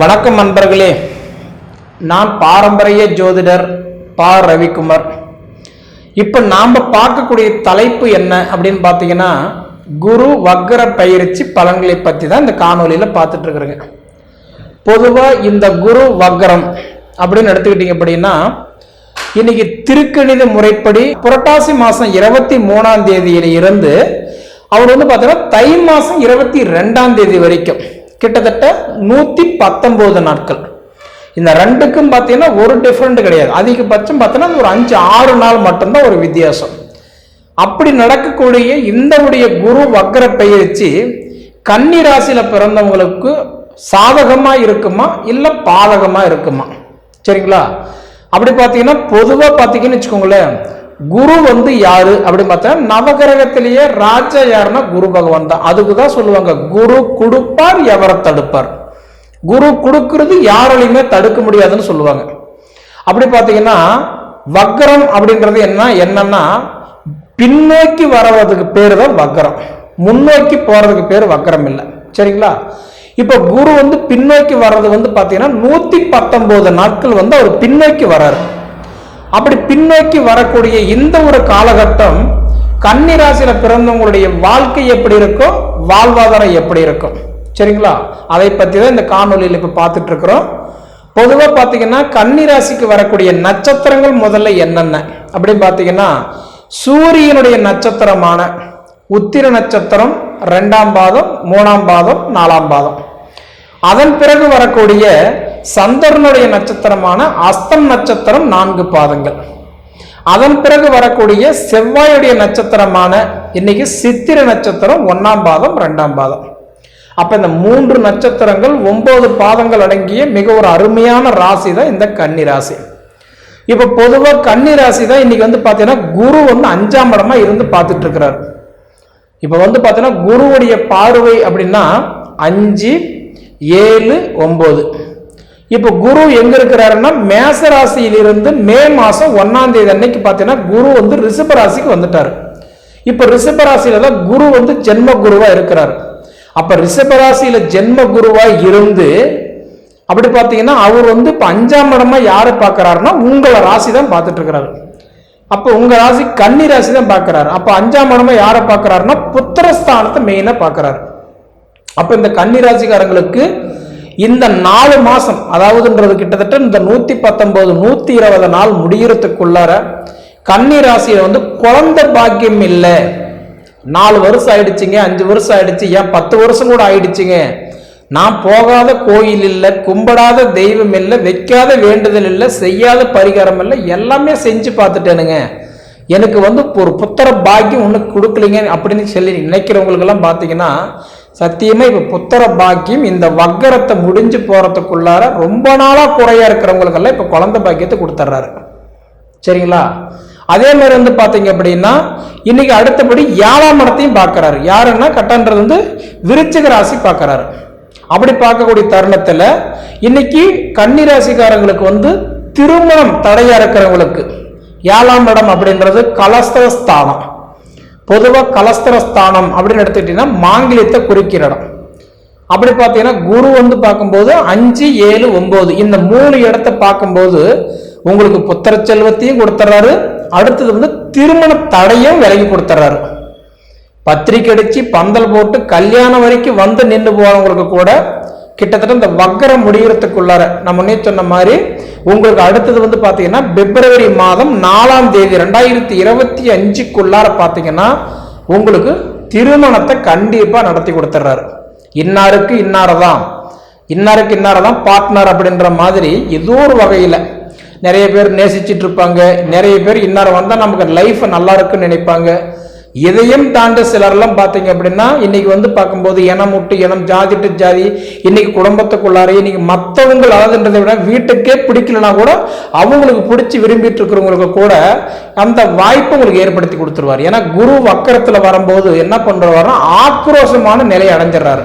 வணக்கம் நண்பர்களே, நான் பாரம்பரிய ஜோதிடர் பா. ரவிக்குமார். இப்போ நாம் பார்க்கக்கூடிய தலைப்பு என்ன அப்படின்னு பார்த்தீங்கன்னா, குரு வக்ர பயிற்சி பலன்களை பற்றி தான் இந்த காணொலியில் பார்த்துட்டு இருக்கிறேங்க. பொதுவாக இந்த குரு வக்ரம் அப்படின்னு எடுத்துக்கிட்டீங்க அப்படின்னா, இன்னைக்கு திருக்கணித முறைப்படி புரட்டாசி மாதம் 23ஆம் தேதியில இருந்து அவர் பார்த்தீங்கன்னா தை மாதம் 22ஆம் தேதி வரைக்கும் கிட்டத்தட்ட 119 நாட்கள். இந்த ரெண்டுக்கும் பார்த்தீங்கன்னா ஒரு டிஃப்ரெண்ட் கிடையாது. அதிகபட்சம் பார்த்தீங்கன்னா ஒரு 5-6 நாள் மட்டும்தான் ஒரு வித்தியாசம். அப்படி நடக்கக்கூடிய இந்த குரு வக்ர பயிற்சி கன்னி ராசியில பிறந்தவங்களுக்கு சாதகமா இருக்குமா இல்ல பாதகமா இருக்குமா? சரிங்களா? அப்படி பார்த்தீங்கன்னா பொதுவாக பார்த்தீங்கன்னு வச்சுக்கோங்களேன், குரு யாரு அப்படின்னு பார்த்தா நவகிரகத்திலேயே ராஜா யாருன்னா குரு பகவான் தான். அதுக்கு தான் சொல்லுவாங்க குரு கொடுப்பார் எவரை தடுப்பார். குரு கொடுக்கிறது யாராலையுமே தடுக்க முடியாதுன்னு சொல்லுவாங்க. அப்படி பார்த்தீங்கன்னா வக்ரம் அப்படின்றது என்னன்னா பின்னோக்கி வரதுக்கு பேரு தான் வக்ரம், முன்னோக்கி போறதுக்கு பேர் வக்ரம் இல்லை. சரிங்களா? இப்ப குரு பின்னோக்கி வர்றது பார்த்தீங்கன்னா 119 நாட்கள் அவர் பின்னோக்கி வர்றாரு. அப்படி பின்னோக்கி வரக்கூடிய இந்த ஒரு காலகட்டம் கன்னி ராசியில பிறந்தவங்களுடைய வாழ்க்கை எப்படி இருக்கும், வாழ்வாதாரம் எப்படி இருக்கும், சரிங்களா? அதை பத்தி தான் இந்த காணொலியில் இப்ப பார்த்துட்டு இருக்கிறோம். பொதுவா பாத்தீங்கன்னா கன்னி ராசிக்கு வரக்கூடிய நட்சத்திரங்கள் முதல்ல என்னென்ன அப்படின்னு பாத்தீங்கன்னா, சூரியனுடைய நட்சத்திரமான உத்திர நட்சத்திரம் 2ஆம் பாதம், 3ஆம் பாதம், 4ஆம் பாதம். அதன் பிறகு வரக்கூடிய சந்திரனுடைய நட்சத்திரமான அஸ்தம் நட்சத்திரம் 4 பாதங்கள். அதன் பிறகு வரக்கூடிய செவ்வாயுடைய நட்சத்திரமான இன்னைக்கு சித்திர நட்சத்திரம் 1ஆம் பாதம், 2ஆம் பாதம். அப்ப இந்த 3 நட்சத்திரங்கள் 9 பாதங்கள் அடங்கிய மிக ஒரு அருமையான ராசி தான் இந்த கன்னி ராசி. இப்ப பொதுவா கன்னி ராசி தான் இன்னைக்கு பாத்தீங்கன்னா குரு 5ஆம் இடமா இருந்து பார்த்துட்டு இருக்கிறார். இப்ப பாத்தீங்கன்னா குருவுடைய பார்வை அப்படின்னா 5, 7, 9. இப்ப குரு எங்க இருக்கிறாருன்னா மேச ராசியிலிருந்து மே மாசம் 1ஆம் தேதி அன்னைக்கு பாத்தீங்கன்னா குரு ரிஷப ராசிக்கு வந்துட்டாரு. இப்ப ரிஷப ராசியில தான் குரு ஜென்ம குருவா இருக்கிறாரு. அப்ப ரிஷப ராசியில ஜென்ம குருவா இருந்து அப்படி பாத்தீங்கன்னா அவர் இப்ப 5ஆம் இடமா யாரை பார்க்கிறாருன்னா உங்கள ராசி தான் பார்த்துட்டு இருக்கிறாரு. அப்ப உங்க ராசி கன்னி ராசி தான் பார்க்கிறாரு. அப்ப 5ஆம் இடமா யாரை பார்க்கிறாருன்னா புத்திரஸ்தானத்தை மெயினா பார்க்கிறாரு. அப்ப இந்த கன்னி ராசிக்காரங்களுக்கு இந்த 4 மாசம், அதாவதுன்றது கிட்டத்தட்ட இந்த 119 120 நாள் முடியறதுக்குள்ளார கன்னி ராசியில குழந்தை பாக்கியம் இல்லை, 4 வருஷம் ஆயிடுச்சுங்க, 5 வருஷம் ஆயிடுச்சு, ஏன் 10 வருஷம் கூட ஆயிடுச்சுங்க, நான் போகாத கோயில் இல்லை, கும்பிடாத தெய்வம் இல்லை, வைக்காத வேண்டுதல் இல்லை, செய்யாத பரிகாரம் இல்லை, எல்லாமே செஞ்சு பார்த்துட்டேனுங்க, எனக்கு ஒரு புத்திர பாக்கியம் ஒன்று கொடுக்கலைங்க அப்படின்னு சொல்லி நினைக்கிறவங்களுக்கு எல்லாம் பார்த்தீங்கன்னா சத்தியமா இப்ப புத்திர பாக்கியம் இந்த வக்கரத்தை முடிஞ்சு போறதுக்குள்ளார ரொம்ப நாளா குறையா இருக்கிறவங்களுக்கெல்லாம் இப்ப குழந்தை பாக்கியத்தை கொடுத்துட்றாரு. சரிங்களா? அதே மாதிரி பாத்தீங்க அப்படின்னா இன்னைக்கு அடுத்தபடி 7ஆம் இடத்தையும் பார்க்கிறாரு. யாருன்னா கட்டன்றது விருச்சிக ராசி பார்க்கிறாரு. அப்படி பார்க்கக்கூடிய தருணத்துல இன்னைக்கு கன்னி ராசிக்காரங்களுக்கு திருமணம் தடையா இருக்கிறவங்களுக்கு 7ஆம் இடம் அப்படின்றது கலஸ்திரஸ்தானம். பொதுவாக கலஸ்திரஸ்தானம் அப்படின்னு எடுத்துக்கிட்டீங்கன்னா மாங்கிலியத்தை குறிக்கிற இடம். அப்படி பார்த்தீங்கன்னா குரு பார்க்கும்போது 5, 7, 9 இந்த 3 இடத்தை பார்க்கும்போது உங்களுக்கு புத்திர செல்வத்தையும் கொடுத்துட்றாரு. அடுத்தது திருமண தடையும் விலகி கொடுத்துட்றாரு. பத்திரிக்கை அடிச்சு பந்தல் போட்டு கல்யாணம் வரைக்கும் நின்று போறவங்களுக்கு கூட கிட்டத்தட்ட இந்த வக்கரம் முடிகிறதுக்குள்ளார நம்ம முன்னே சொன்ன மாதிரி உங்களுக்கு அடுத்தது பாத்தீங்கன்னா பிப்ரவரி மாதம் 4ஆம் தேதி 2025க்குள்ளார பாத்தீங்கன்னா உங்களுக்கு திருமணத்தை கண்டிப்பா நடத்தி கொடுத்துட்றாரு. இன்னாருக்கு இன்னாரதான், இன்னாருக்கு இன்னாரதான் பார்ட்னர் அப்படின்ற மாதிரி ஏதோ ஒரு வகையில நிறைய பேர் நேசிச்சுட்டு இருப்பாங்க. நிறைய பேர் இன்னார வந்தா நமக்கு லைஃப் நல்லா இருக்குன்னு நினைப்பாங்க. இதையும் தாண்டி சிலர்லாம் பார்த்தீங்க அப்படின்னா இன்னைக்கு பார்க்கும்போது இனம் விட்டு இனம், ஜாதி டு ஜாதி, இன்னைக்கு குடும்பத்துக்குள்ளாரே இன்னைக்கு மற்றவங்க அதாவதுன்றதை விட வீட்டுக்கே பிடிக்கலனா கூட அவங்களுக்கு பிடிச்சி விரும்பிட்டு இருக்கிறவங்களுக்கு கூட அந்த வாய்ப்பை உங்களுக்கு ஏற்படுத்தி கொடுத்துருவார். ஏன்னா குரு வக்கரத்துல வரும்போது என்ன பண்றாருன்னா ஆக்ரோஷமான நிலையை அடைஞ்சிடறாரு.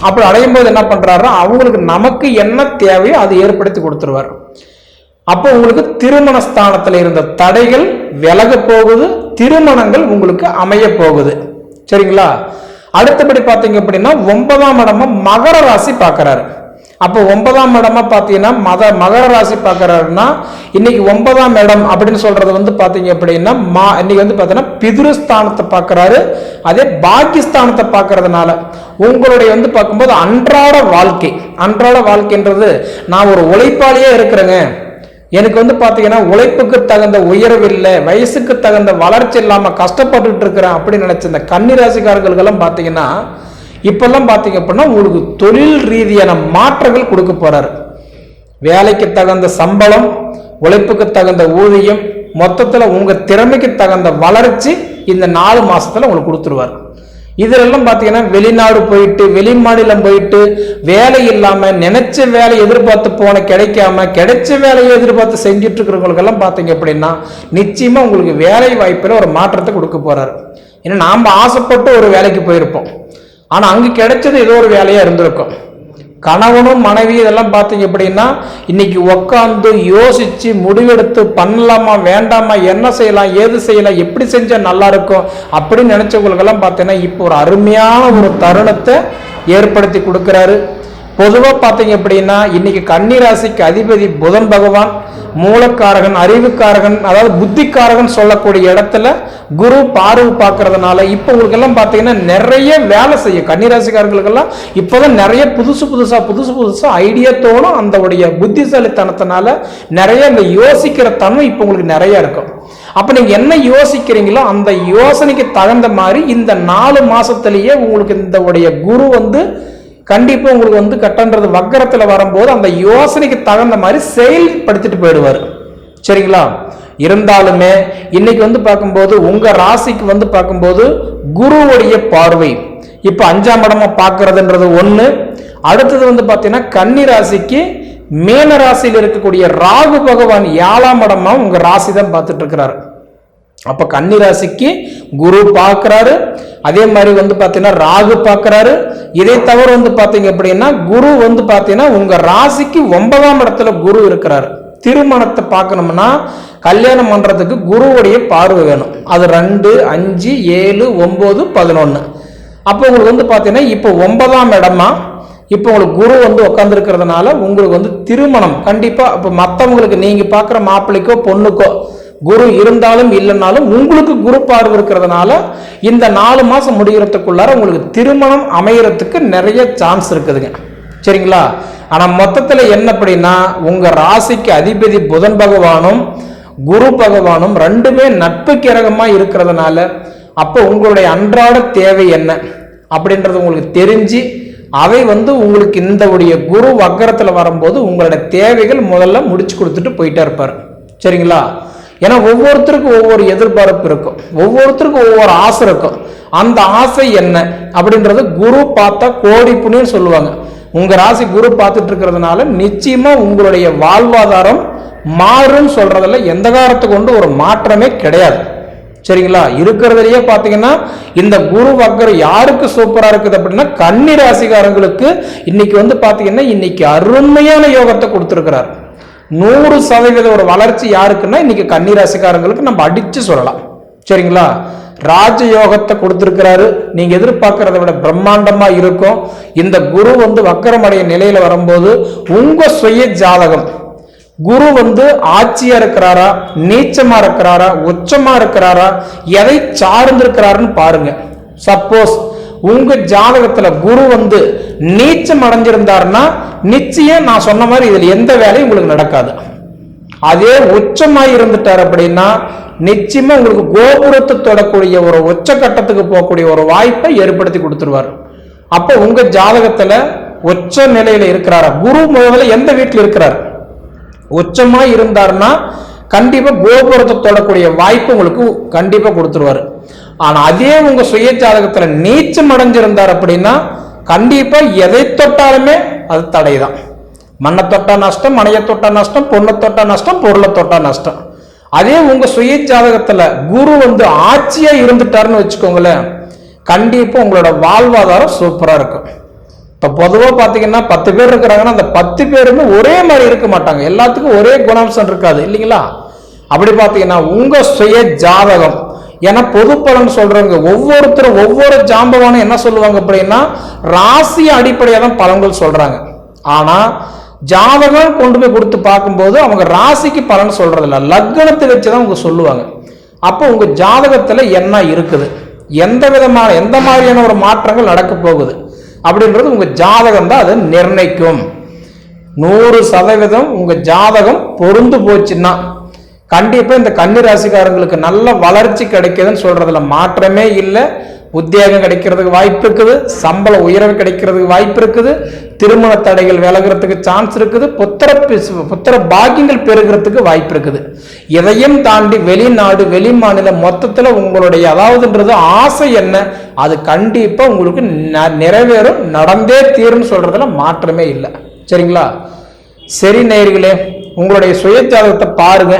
அப்படி அடையும் போது என்ன பண்றாருன்னா அவங்களுக்கு நமக்கு என்ன தேவையோ அதை ஏற்படுத்தி கொடுத்துருவார். அப்போ உங்களுக்கு திருமண ஸ்தானத்துல இருந்த தடைகள் விலக போகுது, திருமணங்கள் உங்களுக்கு அமைய போகுது. சரிங்களா? அடுத்தபடி பார்த்தீங்க அப்படின்னா 9ஆம் இடமா மகர ராசி பார்க்கிறாரு. அப்போ 9ஆம் இடமா பார்த்தீங்கன்னா மகர ராசி பார்க்கறாருன்னா இன்னைக்கு 9ஆம் இடம் அப்படின்னு சொல்றது வந்து பார்த்தீங்க அப்படின்னா இன்னைக்கு வந்து பார்த்தீங்கன்னா பிதுருஸ்தானத்தை பார்க்கறாரு. அதே பாக்கியஸ்தானத்தை பார்க்கறதுனால உங்களுடைய வந்து பார்க்கும்போது அன்றாட வாழ்க்கைன்றது நான் ஒரு உழைப்பாளியே இருக்கிறேங்க, எனக்கு வந்து பார்த்தீங்கன்னா உழைப்புக்கு தகுந்த உயர்வு இல்லை, வயசுக்கு தகுந்த வளர்ச்சி இல்லாமல் கஷ்டப்பட்டுட்டு இருக்கிறேன் அப்படின்னு நினைச்ச இந்த கன்னிராசிக்காரர்களுக்கெல்லாம் பார்த்தீங்கன்னா இப்பெல்லாம் பார்த்தீங்க அப்படின்னா உங்களுக்கு தொழில் ரீதியான மாற்றங்கள் கொடுக்க போறாரு. வேலைக்கு தகுந்த சம்பளம், உழைப்புக்கு தகுந்த ஊதியம், மொத்தத்தில் உங்க திறமைக்கு தகுந்த வளர்ச்சி இந்த 4 மாசத்துல உங்களுக்கு கொடுத்துருவார். இதெல்லாம் பார்த்தீங்கன்னா வெளிநாடு போயிட்டு வெளி மாநிலம் போயிட்டு வேலை இல்லாம நினைச்ச வேலை எதிர்பார்த்து கிடைக்காம கிடைச்ச வேலையை எதிர்பார்த்து செஞ்சுட்டு இருக்கிறவங்களுக்கெல்லாம் பார்த்தீங்க அப்படின்னா நிச்சயமா உங்களுக்கு வேலை வாய்ப்புல ஒரு மாற்றத்தை கொடுக்க போறாரு. ஏன்னா நாம ஆசைப்பட்டு ஒரு வேலைக்கு போயிருப்போம், ஆனா அங்க கிடைச்சது ஏதோ ஒரு வேலையா இருந்திருக்கும். கணவனும் மனைவி இதெல்லாம் பார்த்தீங்க அப்படின்னா இன்னைக்கு உட்காந்து யோசிச்சு முடிவெடுத்து பண்ணலாமா வேண்டாமா, என்ன செய்யலாம் ஏது செய்யலாம் எப்படி செஞ்சா நல்லா இருக்கும் அப்படின்னு நினைச்சவங்களுக்கெல்லாம் பார்த்தீங்கன்னா இப்போ ஒரு அருமையான ஒரு தருணத்தை ஏற்படுத்தி கொடுக்கிறாரு. பொதுவாக பார்த்தீங்க அப்படின்னா இன்னைக்கு கன்னிராசிக்கு அதிபதி புதன் பகவான், மூலக்காரகன், அறிவுக்காரகன், அதாவது புத்திக்காரகன் சொல்லக்கூடிய இடத்துல குரு பார்வை பார்க்கறதுனால இப்போ உங்களுக்கு எல்லாம் பார்த்தீங்கன்னா நிறைய வேலை செய்யும். கன்னிராசிக்காரர்களுக்கெல்லாம் இப்போதான் நிறைய புதுசா ஐடியா தோணும். அந்த உடைய புத்திசாலித்தனத்தினால நிறைய இந்த யோசிக்கிற தன்மை இப்போ உங்களுக்கு நிறைய இருக்கும். அப்ப நீங்க என்ன யோசிக்கிறீங்களோ அந்த யோசனைக்கு தகுந்த மாதிரி இந்த 4 மாசத்திலேயே உங்களுக்கு இந்த உடைய குரு வந்து கண்டிப்பா உங்களுக்கு வந்து கட்டன்றது வக்கரத்துல வரும்போது அந்த யோசனைக்கு தகுந்த மாதிரி செயல்படுத்திட்டு போயிடுவார். சரிங்களா? இருந்தாலுமே இன்னைக்கு வந்து பார்க்கும்போது உங்க ராசிக்கு வந்து பார்க்கும்போது குருவுடைய பார்வை இப்ப 5ஆம் இடமா பார்க்கறதுன்றது ஒண்ணு. அடுத்தது வந்து பார்த்தீங்கன்னா கன்னி ராசிக்கு மீன ராசியில் இருக்கக்கூடிய ராகு பகவான் 7ஆம் இடமா உங்க ராசி தான் பார்த்துட்டு இருக்கிறாரு. அப்ப கன்னி ராசிக்கு குரு பார்க்கிறாரு, அதே மாதிரி வந்து பாத்தீங்கன்னா ராகு பார்க்கிறாரு. இதை தவிர வந்து பாத்தீங்க அப்படின்னா குரு வந்து பாத்தீங்கன்னா உங்க ராசிக்கு 9ஆம் இடத்துல குரு இருக்கிறாரு. திருமணத்தை பார்க்கணும்னா கல்யாணம் பண்றதுக்கு குருவுடைய பார்வை வேணும். அது 2, 5, 7, 9, 11. அப்போ உங்களுக்கு வந்து பாத்தீங்கன்னா இப்போ 9ஆம் இடமா இப்போ உங்களுக்கு குரு வந்து உட்கார்ந்து இருக்கிறதுனால உங்களுக்கு வந்து திருமணம் கண்டிப்பா இப்போ மற்றவங்களுக்கு நீங்க பார்க்குற மாப்பிள்ளைக்கோ பொண்ணுக்கோ குரு இருந்தாலும் இல்லைனாலும் உங்களுக்கு குரு பார்வை இருக்கிறதுனால இந்த 4 மாசம் முடிகிறதுக்குள்ளார உங்களுக்கு திருமணம் அமையறதுக்கு நிறைய சான்ஸ் இருக்குதுங்க. சரிங்களா? ஆனா மொத்தத்துல என்ன அப்படின்னா உங்க ராசிக்கு அதிபதி புதன் பகவானும் குரு பகவானும் ரெண்டுமே நட்பு கிரகமா இருக்கிறதுனால அப்போ உங்களுடைய அன்றாட தேவை என்ன அப்படின்றது உங்களுக்கு தெரிஞ்சு அவை வந்து உங்களுக்கு இந்த உடைய குரு வக்கரத்துல வரும்போது உங்களுடைய தேவைகள் முதல்ல முடிச்சு கொடுத்துட்டு போயிட்டே இருப்பார். சரிங்களா? ஏன்னா ஒவ்வொருத்தருக்கும் ஒவ்வொரு எதிர்பார்ப்பு இருக்கும், ஒவ்வொருத்தருக்கும் ஒவ்வொரு ஆசை இருக்கும். அந்த ஆசை என்ன அப்படின்றது குரு பார்த்தா கோடி புண்ணியம் சொல்லுவாங்க. உங்க ராசி குரு பார்த்துட்டு இருக்கிறதுனால நிச்சயமா உங்களுடைய வாழ்வாதாரம் மாறும் சொல்றதுல எந்த காலத்துக்கு கொண்டு ஒரு மாற்றமே கிடையாது. சரிங்களா? இருக்கிறதுலயே பாத்தீங்கன்னா இந்த குரு வக்கரம் யாருக்கு சூப்பரா இருக்குது அப்படின்னா கன்னி ராசிக்காரங்களுக்கு இன்னைக்கு வந்து பாத்தீங்கன்னா இன்னைக்கு அருமையான யோகத்தை கொடுத்திருக்கிறார். 100% ஒரு வளர்ச்சி யாருக்குன்னா இன்னைக்கு கன்னி ராசிக்காரங்களுக்கு நம்ம அடிச்சு சொல்லலாம். சரிங்களா? ராஜ யோகத்தை கொடுத்திருக்கிறாரு. நீங்க எதிர்பார்க்கறதை விட பிரம்மாண்டமா இருக்கும். இந்த குரு வந்து வக்கரமடைய நிலையில வரும்போது உங்க சுய ஜாதகம் குரு வந்து ஆட்சியா இருக்கிறாரா, நீச்சமா இருக்கிறாரா, உச்சமா இருக்கிறாரா, எதை சார்ந்து இருக்கிறாருன்னு பாருங்க. சப்போஸ் உங்க ஜாதகத்துல குரு வந்து நீச்சம் அடைஞ்சிருந்தாருன்னா நிச்சயம் நான் சொன்ன மாதிரி இதுல எந்த வேலையும் உங்களுக்கு நடக்காது. அதே உச்சமாய் இருந்துட்டார் அப்படின்னா நிச்சயமா உங்களுக்கு கோபுரத்தை தொடக்கூடிய ஒரு உச்சக்கட்டத்துக்கு போகக்கூடிய ஒரு வாய்ப்பை ஏற்படுத்தி கொடுத்துருவார். அப்ப உங்க ஜாதகத்துல உச்ச நிலையில இருக்கிறாரா, குரு முதல்ல எந்த வீட்டில் இருக்கிறார், உச்சமா இருந்தாருன்னா கண்டிப்பா கோபுரத்தை தொடக்கூடிய வாய்ப்பு உங்களுக்கு கண்டிப்பா கொடுத்துருவாரு. ஆனா அதே உங்க சுய ஜாதகத்துல நீச்சம் அடைஞ்சிருந்தார் அப்படின்னா கண்டிப்பா எதை தொட்டாலுமே அது தடைதான். மண்ணை தொட்டா நஷ்டம், மனையை தொட்டா நஷ்டம், பொண்ணை தொட்டா நஷ்டம், பொருளை தொட்டா நஷ்டம். அதே உங்க சுய ஜாதகத்துல குரு வந்து ஆட்சியா இருந்துட்டாருன்னு வச்சுக்கோங்களேன், கண்டிப்பா உங்களோட வாழ்வாதாரம் சூப்பரா இருக்கும். இப்ப பொதுவா பாத்தீங்கன்னா 10 பேர் இருக்கிறாங்கன்னா அந்த 10 பேருமே ஒரே மாதிரி இருக்க மாட்டாங்க, எல்லாத்துக்கும் ஒரே குணாம்சம் இருக்காது இல்லைங்களா? அப்படி பாத்தீங்கன்னா உங்க சுய ஜாதகம், ஏன்னா பொது பலன் சொல்றவங்க ஒவ்வொருத்தரும் ஒவ்வொரு ஜாம்பவானும் என்ன சொல்லுவாங்க அப்படின்னா ராசி அடிப்படையா தான் பலன்கள் சொல்றாங்க. ஆனால் ஜாதகம் கொண்டு போய் கொடுத்து பார்க்கும்போது அவங்க ராசிக்கு பலன் சொல்றதில்ல, லக்னத்தை வச்சு தான் அவங்க சொல்லுவாங்க. அப்போ உங்க ஜாதகத்தில் என்ன இருக்குது, எந்த மாதிரியான ஒரு மாற்றங்கள் நடக்க போகுது அப்படின்றது உங்க ஜாதகம் தான் அதை நிர்ணயிக்கும். 100% உங்க ஜாதகம் பொருந்து போச்சுன்னா கண்டிப்பா இந்த கன்னி ராசிக்காரங்களுக்கு நல்ல வளர்ச்சி கிடைக்குதுன்னு சொல்றதுல மாற்றமே இல்லை. உத்தியோகம் கிடைக்கிறதுக்கு வாய்ப்பு இருக்குது, சம்பள உயர்வு கிடைக்கிறதுக்கு வாய்ப்பு இருக்குது, திருமண தடைகள் விலகிறதுக்கு சான்ஸ் இருக்குது, புத்திர பாக்கியங்கள் பெருகிறதுக்கு வாய்ப்பு இருக்குது. இதையும் தாண்டி வெளிநாடு வெளி மாநிலம் மொத்தத்தில் உங்களுடைய அதாவதுன்றது ஆசை என்ன அது கண்டிப்பா உங்களுக்கு நிறைவேறும், நடந்தே தீரும்னு சொல்றதுல மாற்றமே இல்லை. சரிங்களா? சரி நேயர்களே, உங்களுடைய சுய ஜாதகத்தை பாருங்க,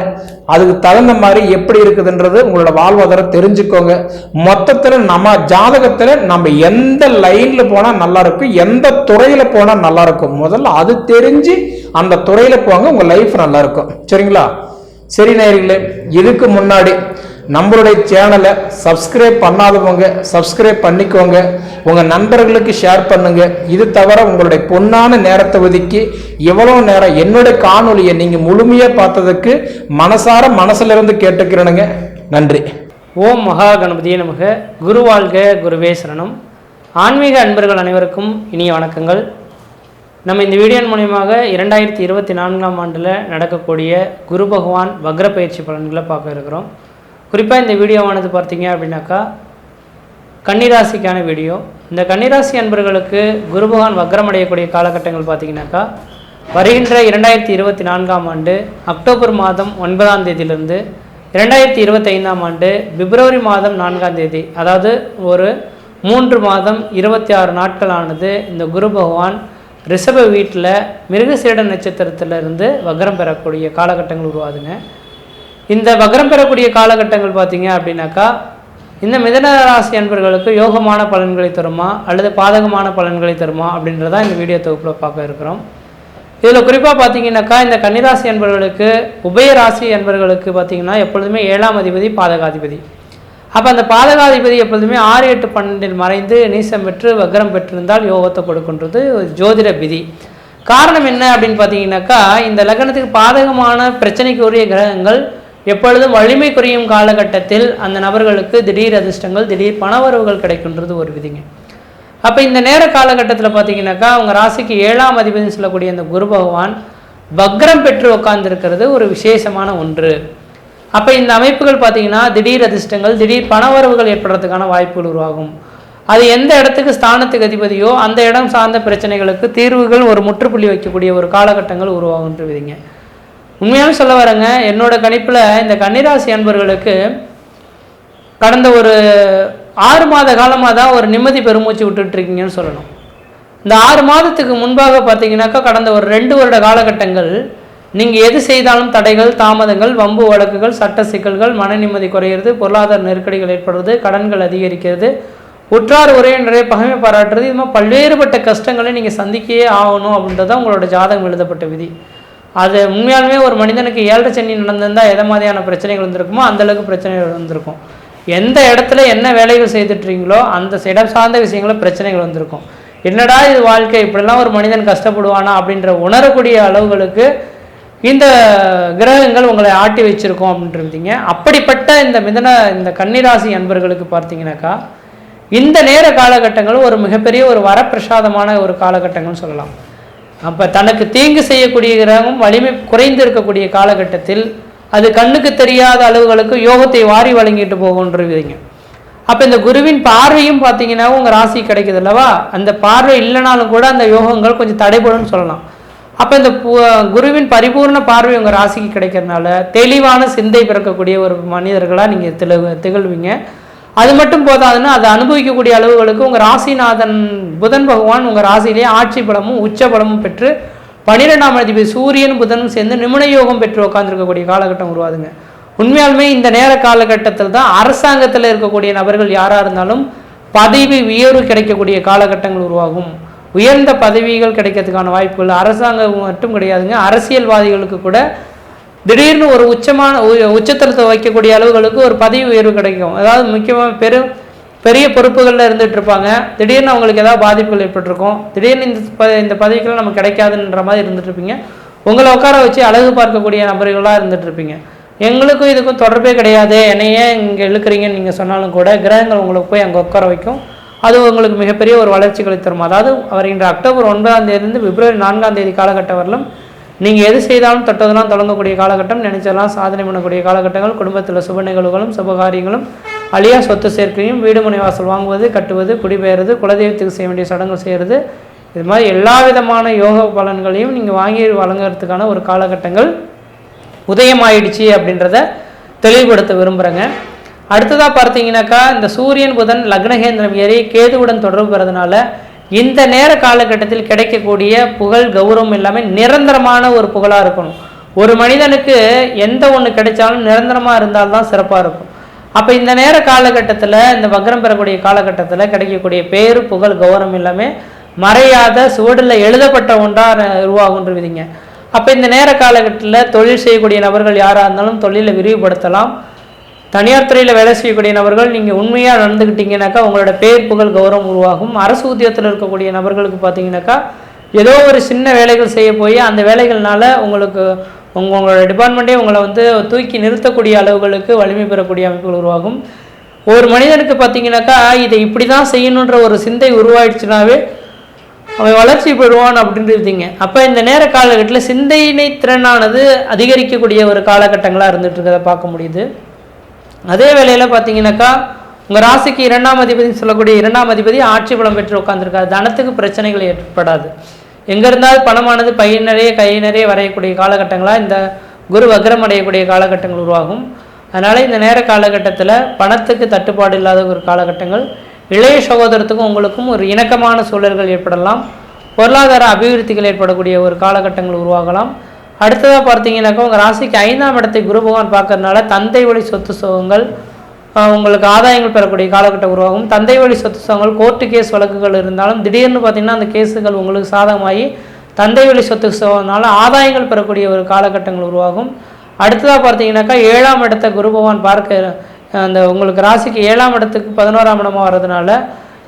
அதுக்கு தகுந்த மாதிரி எப்படி இருக்குதுன்றது உங்களோட வாழ்வாதாரம் தெரிஞ்சுக்கோங்க. மொத்தத்தில் நம்ம ஜாதகத்தில் நம்ம எந்த லைன்ல போனா நல்லா இருக்கும், எந்த துறையில போனா நல்லா இருக்கும், முதல்ல அது தெரிஞ்சு அந்த துறையில போங்க, உங்க லைஃப் நல்லா இருக்கும். சரிங்களா? சரி நேயர்களே, இதுக்கு முன்னாடி நம்மளுடைய சேனலை சப்ஸ்கிரைப் பண்ணாதவங்க சப்ஸ்கிரைப் பண்ணிக்கோங்க, உங்க நண்பர்களுக்கு ஷேர் பண்ணுங்க. இது தவிர உங்களுடைய பொன்னான நேரத்தை ஒதுக்கி எவ்வளவு நேரம் என்னுடைய காணொலியை நீங்க முழுமையா பார்த்ததுக்கு மனசுல இருந்து கேட்டுக்கிறேனுங்க. நன்றி. ஓம் மகா கணபதியே நமக. குரு வாழ்க, குருவே சரணம். ஆன்மீக அன்பர்கள் அனைவருக்கும் இனிய வணக்கங்கள். நம்ம இந்த வீடியோ மூலமாக 2024ஆம் ஆண்டில் நடக்கக்கூடிய குரு பகவான் வக்ர பயிற்சி பலன்களை பார்க்க இருக்கிறோம். குறிப்பாக இந்த வீடியோவானது பார்த்தீங்க அப்படின்னாக்கா கன்னிராசிக்கான வீடியோ. இந்த கன்னிராசி அன்பர்களுக்கு குரு பகவான் வக்ரமடையக்கூடிய காலகட்டங்கள் பார்த்தீங்கன்னாக்கா வருகின்ற 2024ஆம் ஆண்டு அக்டோபர் மாதம் 9ஆம் தேதியிலிருந்து 2025ஆம் ஆண்டு பிப்ரவரி மாதம் 4ஆம் தேதி, அதாவது ஒரு 3 மாதம் 26 நாட்களானது இந்த குரு பகவான் ரிஷப வீட்டில் மிருகசீட நட்சத்திரத்திலிருந்து வக்ரம் பெறக்கூடிய காலகட்டங்கள் உருவாதுங்க. இந்த வக்ரம் பெறக்கூடிய காலகட்டங்கள் பார்த்தீங்க அப்படின்னாக்கா இந்த மிதுன ராசி அன்பர்களுக்கு யோகமான பலன்களை தருமா அல்லது பாதகமான பலன்களை தருமா அப்படின்றதான் இந்த வீடியோ தொகுப்பில் பார்க்க இருக்கிறோம். இதில் குறிப்பாக பார்த்தீங்கன்னாக்கா இந்த கன்னிராசி அன்பர்களுக்கு உபயராசி அன்பர்களுக்கு பார்த்தீங்கன்னா எப்பொழுதுமே 7ஆம் அதிபதி பாதகாதிபதி. அப்போ அந்த பாதகாதிபதி எப்பொழுதுமே 6, 8, 12 மறைந்து நீசம் பெற்று வக்ரம் பெற்றிருந்தால் யோகத்தை கொடுக்கின்றது ஜோதிட விதி. காரணம் என்ன அப்படின்னு பார்த்தீங்கன்னாக்கா இந்த லக்னத்துக்கு பாதகமான பிரச்சனைக்குரிய கிரகங்கள் எப்பொழுதும் வலிமை குறையும் காலகட்டத்தில் அந்த நபர்களுக்கு திடீர் அதிர்ஷ்டங்கள் திடீர் பணவரவுகள் கிடைக்கின்றது ஒரு விதிங்க. அப்போ இந்த நேர காலகட்டத்தில் பார்த்தீங்கன்னாக்கா அவங்க ராசிக்கு 7ஆம் அதிபதினு சொல்லக்கூடிய அந்த குரு பகவான் வக்ரம் பெற்று உட்கார்ந்துருக்கிறது ஒரு விசேஷமான ஒன்று. அப்போ இந்த அமைப்புகள் பார்த்தீங்கன்னா திடீர் அதிர்ஷ்டங்கள் திடீர் பணவரவுகள் ஏற்படுறதுக்கான வாய்ப்புகள் உருவாகும். அது எந்த இடத்துக்கு ஸ்தானத்துக்கு அதிபதியோ அந்த இடம் சார்ந்த பிரச்சனைகளுக்கு தீர்வுகள் ஒரு முற்றுப்புள்ளி வைக்கக்கூடிய ஒரு காலகட்டங்கள் உருவாகுன்றவிதிங்க. உண்மையாக சொல்ல வரேங்க, என்னோட கணிப்பில் இந்த கன்னிராசி அன்பர்களுக்கு கடந்த ஒரு 6 மாத காலமாக தான் ஒரு நிம்மதி பெருமூச்சு விட்டுட்ருக்கீங்கன்னு சொல்லணும். இந்த 6 மாதத்துக்கு முன்பாக பார்த்தீங்கன்னாக்கா கடந்த ஒரு 2 வருட காலகட்டங்கள் நீங்கள் எது செய்தாலும் தடைகள் தாமதங்கள் வம்பு வழக்குகள் சட்ட சிக்கல்கள் மன நிம்மதி குறையிறது பொருளாதார நெருக்கடிகள் ஏற்படுறது கடன்கள் அதிகரிக்கிறது உற்றார் உறவினரை பகைமை பாராட்டுறது இது மாதிரி பல்வேறுபட்ட கஷ்டங்களை நீங்கள் சந்திக்கையே ஆகணும் அப்படின்றது தான் உங்களோட ஜாதகம் எழுதப்பட்ட விதி. அது உண்மையாலுமே ஒரு மனிதனுக்கு 7 சனி நடந்திருந்தால் எதை மாதிரியான பிரச்சனைகள் வந்திருக்குமோ அந்தளவுக்கு பிரச்சனைகள் வந்திருக்கும். எந்த இடத்துல என்ன வேலைகள் செய்துட்றீங்களோ அந்த இடம் சார்ந்த விஷயங்களும் பிரச்சனைகள் வந்திருக்கும். என்னடா இது வாழ்க்கை, இப்படிலாம் ஒரு மனிதன் கஷ்டப்படுவானா அப்படின்ற உணரக்கூடிய அளவுகளுக்கு இந்த கிரகங்கள் உங்களை ஆட்டி வச்சிருக்கோம் அப்படின்றீங்க. அப்படிப்பட்ட இந்த கன்னிராசி அன்பர்களுக்கு பார்த்தீங்கன்னாக்கா இந்த நேர காலகட்டங்களும் ஒரு மிகப்பெரிய ஒரு வரப்பிரசாதமான ஒரு காலகட்டங்கள்னு சொல்லலாம். அப்போ தனக்கு தீங்கு செய்யக்கூடிய கிரகம் வலிமை குறைந்து இருக்கக்கூடிய காலகட்டத்தில் அது கண்ணுக்கு தெரியாத அளவுகளுக்கு யோகத்தை வாரி வழங்கிட்டு போகுன்றீங்க. அப்போ இந்த குருவின் பார்வையும் பார்த்தீங்கன்னா உங்கள் ராசி கிடைக்குது அல்லவா, அந்த பார்வை இல்லைனாலும் கூட அந்த யோகங்கள் கொஞ்சம் தடைபடும் சொல்லலாம். அப்போ இந்த குருவின் பரிபூர்ண பார்வை உங்கள் ராசிக்கு கிடைக்கிறதுனால தெளிவான சிந்தை பிறக்கக்கூடிய ஒரு மனிதர்களாக நீங்கள் திகழ்வீங்க. அது மட்டும் போதாதுன்னா அதை அனுபவிக்கக்கூடிய அளவுகளுக்கு உங்கள் ராசிநாதன் புதன் பகவான் உங்கள் ராசியிலேயே ஆட்சி பலமும் உச்ச பலமும் பெற்று 12ஆம் அதிபதி சூரியன் புதனும் சேர்ந்து நிமிட யோகம் பெற்று உட்காந்துருக்கக்கூடிய காலகட்டம் உருவாதுங்க. உண்மையாலுமே இந்த நேர காலகட்டத்தில் தான் அரசாங்கத்தில் இருக்கக்கூடிய நபர்கள் யாராக இருந்தாலும் பதவி உயர்வு கிடைக்கக்கூடிய காலகட்டங்கள் உருவாகும். உயர்ந்த பதவிகள் கிடைக்கிறதுக்கான வாய்ப்புகள் அரசாங்கம் மட்டும் கிடையாதுங்க, அரசியல்வாதிகளுக்கு கூட திடீர்னு ஒரு உச்சத்தலத்தை வைக்கக்கூடிய அளவுகளுக்கு ஒரு பதவி உயர்வு கிடைக்கும். அதாவது முக்கியமாக பெரிய பொறுப்புகளில் இருந்துகிட்டு இருப்பாங்க. திடீர்னு அவங்களுக்கு ஏதாவது பாதிப்புகள் ஏற்பட்டிருக்கும். திடீர்னு இந்த பதவிக்கெல்லாம் நமக்கு கிடைக்காதுன்ற மாதிரி இருந்துட்டு இருப்பீங்க. உங்களை உட்கார வச்சு அழகு பார்க்கக்கூடிய நபர்களாக இருந்துட்டு இருப்பீங்க. எங்களுக்கும் இதுக்கும் தொடர்பே கிடையாது, என்னையே இங்கே இழுக்கிறீங்கன்னு நீங்கள் சொன்னாலும் கூட கிரகங்கள் உங்களுக்கு போய் அங்கே உட்கார வைக்கும். அது உங்களுக்கு மிகப்பெரிய ஒரு வளர்ச்சிகளை தரும். அதாவது வருகின்ற அக்டோபர் 9ஆம் தேதியிலிருந்து பிப்ரவரி 4ஆம் தேதி காலகட்டம் வரலும் நீங்கள் எது செய்தாலும் தொட்டதெல்லாம் தொடங்கக்கூடிய காலகட்டம், நினைச்சதெல்லாம் சாதனை பண்ணக்கூடிய காலகட்டங்கள், குடும்பத்தில் சுப நிகழ்வுகளும் சுபகாரியங்களும், அழியா சொத்து சேர்க்கையும், வீடு மனை வாசல் வாங்குவது, கட்டுவது, குடிபெயர்றது, குலதெய்வத்துக்கு செய்ய வேண்டிய சடங்கு செய்கிறது, இது மாதிரி எல்லா விதமான யோக பலன்களையும் நீங்கள் வாங்கி வழங்குறதுக்கான ஒரு காலகட்டங்கள் உதயமாயிடுச்சு அப்படின்றத தெளிவுபடுத்த விரும்புகிறேங்க. அடுத்ததாக பார்த்தீங்கன்னாக்கா, இந்த சூரியன் புதன் லக்னகேந்திரம் ஏறி கேதுவுடன் தொடர்பு பெறதுனால இந்த நேர காலகட்டத்தில் கிடைக்கக்கூடிய புகழ் கௌரவம் எல்லாமே நிரந்தரமான ஒரு புகழாக இருக்கணும். ஒரு மனிதனுக்கு எந்த ஒன்று கிடைச்சாலும் நிரந்தரமாக இருந்தால்தான் சிறப்பாக இருக்கும். அப்போ இந்த நேர காலகட்டத்தில், இந்த வக்ரம் பெறக்கூடிய காலகட்டத்தில் கிடைக்கக்கூடிய பேரு புகழ் கௌரவம் எல்லாமே மறையாத சுவடில் எழுதப்பட்ட ஒன்றாக உருவாகுன்றவிதிங்க. அப்போ இந்த நேர காலகட்டத்தில் தொழில் செய்யக்கூடிய நபர்கள் யாராக இருந்தாலும் தொழிலை விரிவுபடுத்தலாம். தனியார் துறையில் வேலை செய்யக்கூடிய நபர்கள் நீங்கள் உண்மையாக நடந்துக்கிட்டீங்கன்னாக்கா உங்களோட பேர் புகழ் கௌரவம் உருவாகும். அரசு உத்தியோகத்தில் இருக்கக்கூடிய நபர்களுக்கு பார்த்தீங்கன்னாக்கா ஏதோ ஒரு சின்ன வேலைகள் செய்ய போய் அந்த வேலைகள்னால உங்களுக்கு உங்களோட டிபார்ட்மெண்ட்டே உங்களை தூக்கி நிறுத்தக்கூடிய அளவுகளுக்கு வலிமை பெறக்கூடிய அமைப்புகள் உருவாகும். ஒரு மனிதனுக்கு பார்த்தீங்கன்னாக்கா இதை இப்படி தான் செய்யணுன்ற ஒரு சிந்தை உருவாயிடுச்சுனாவே அவன் வளர்ச்சி பெறுவான் அப்படின்றீங்க. அப்போ இந்த நேர காலகட்டத்தில் சிந்தனை திறனானது அதிகரிக்கக்கூடிய ஒரு காலகட்டங்களாக இருந்துகிட்டு இருக்கிறத பார்க்க முடியுது. அதே வேளையில் பார்த்தீங்கன்னாக்கா உங்கள் ராசிக்கு 2ஆம் அதிபதி சொல்லக்கூடிய 2ஆம் அதிபதி ஆட்சி பலம் பெற்று உட்காந்துருக்காது. தனத்துக்கு பிரச்சனைகள் ஏற்படாது. எங்கே இருந்தாலும் பணமானது பை நிறைய கை நிறைய வரையக்கூடிய காலகட்டங்களாக இந்த குரு வக்ரம் அடையக்கூடிய காலகட்டங்கள் உருவாகும். அதனால் இந்த நேர காலகட்டத்தில் பணத்துக்கு தட்டுப்பாடு இல்லாத ஒரு காலகட்டங்கள், இளைய சகோதரத்துக்கும் உங்களுக்கும் ஒரு இணக்கமான சூழல்கள் ஏற்படலாம். பொருளாதார அபிவிருத்திகள் ஏற்படக்கூடிய ஒரு காலகட்டங்கள் உருவாகலாம். அடுத்ததாக பார்த்தீங்கன்னாக்கா உங்கள் ராசிக்கு 5ஆம் இடத்தை குரு பகவான் பார்க்கறதுனால தந்தை வழி சொத்து சுகங்கள், உங்களுக்கு ஆதாயங்கள் பெறக்கூடிய காலகட்டம் உருவாகும். தந்தை வழி சொத்து சுகங்கள், கோர்ட்டு கேஸ் வழக்குகள் இருந்தாலும் திடீர்னு பார்த்தீங்கன்னா அந்த கேஸுகள் உங்களுக்கு சாதகமாகி தந்தை வழி சொத்து சுகனால ஆதாயங்கள் பெறக்கூடிய ஒரு காலகட்டங்கள் உருவாகும். அடுத்ததாக பார்த்தீங்கன்னாக்கா 7ஆம் இடத்தை குரு பகவான் பார்க்க அந்த உங்களுக்கு ராசிக்கு 7ஆம் இடத்துக்கு 11ஆம் இடமாக வர்றதுனால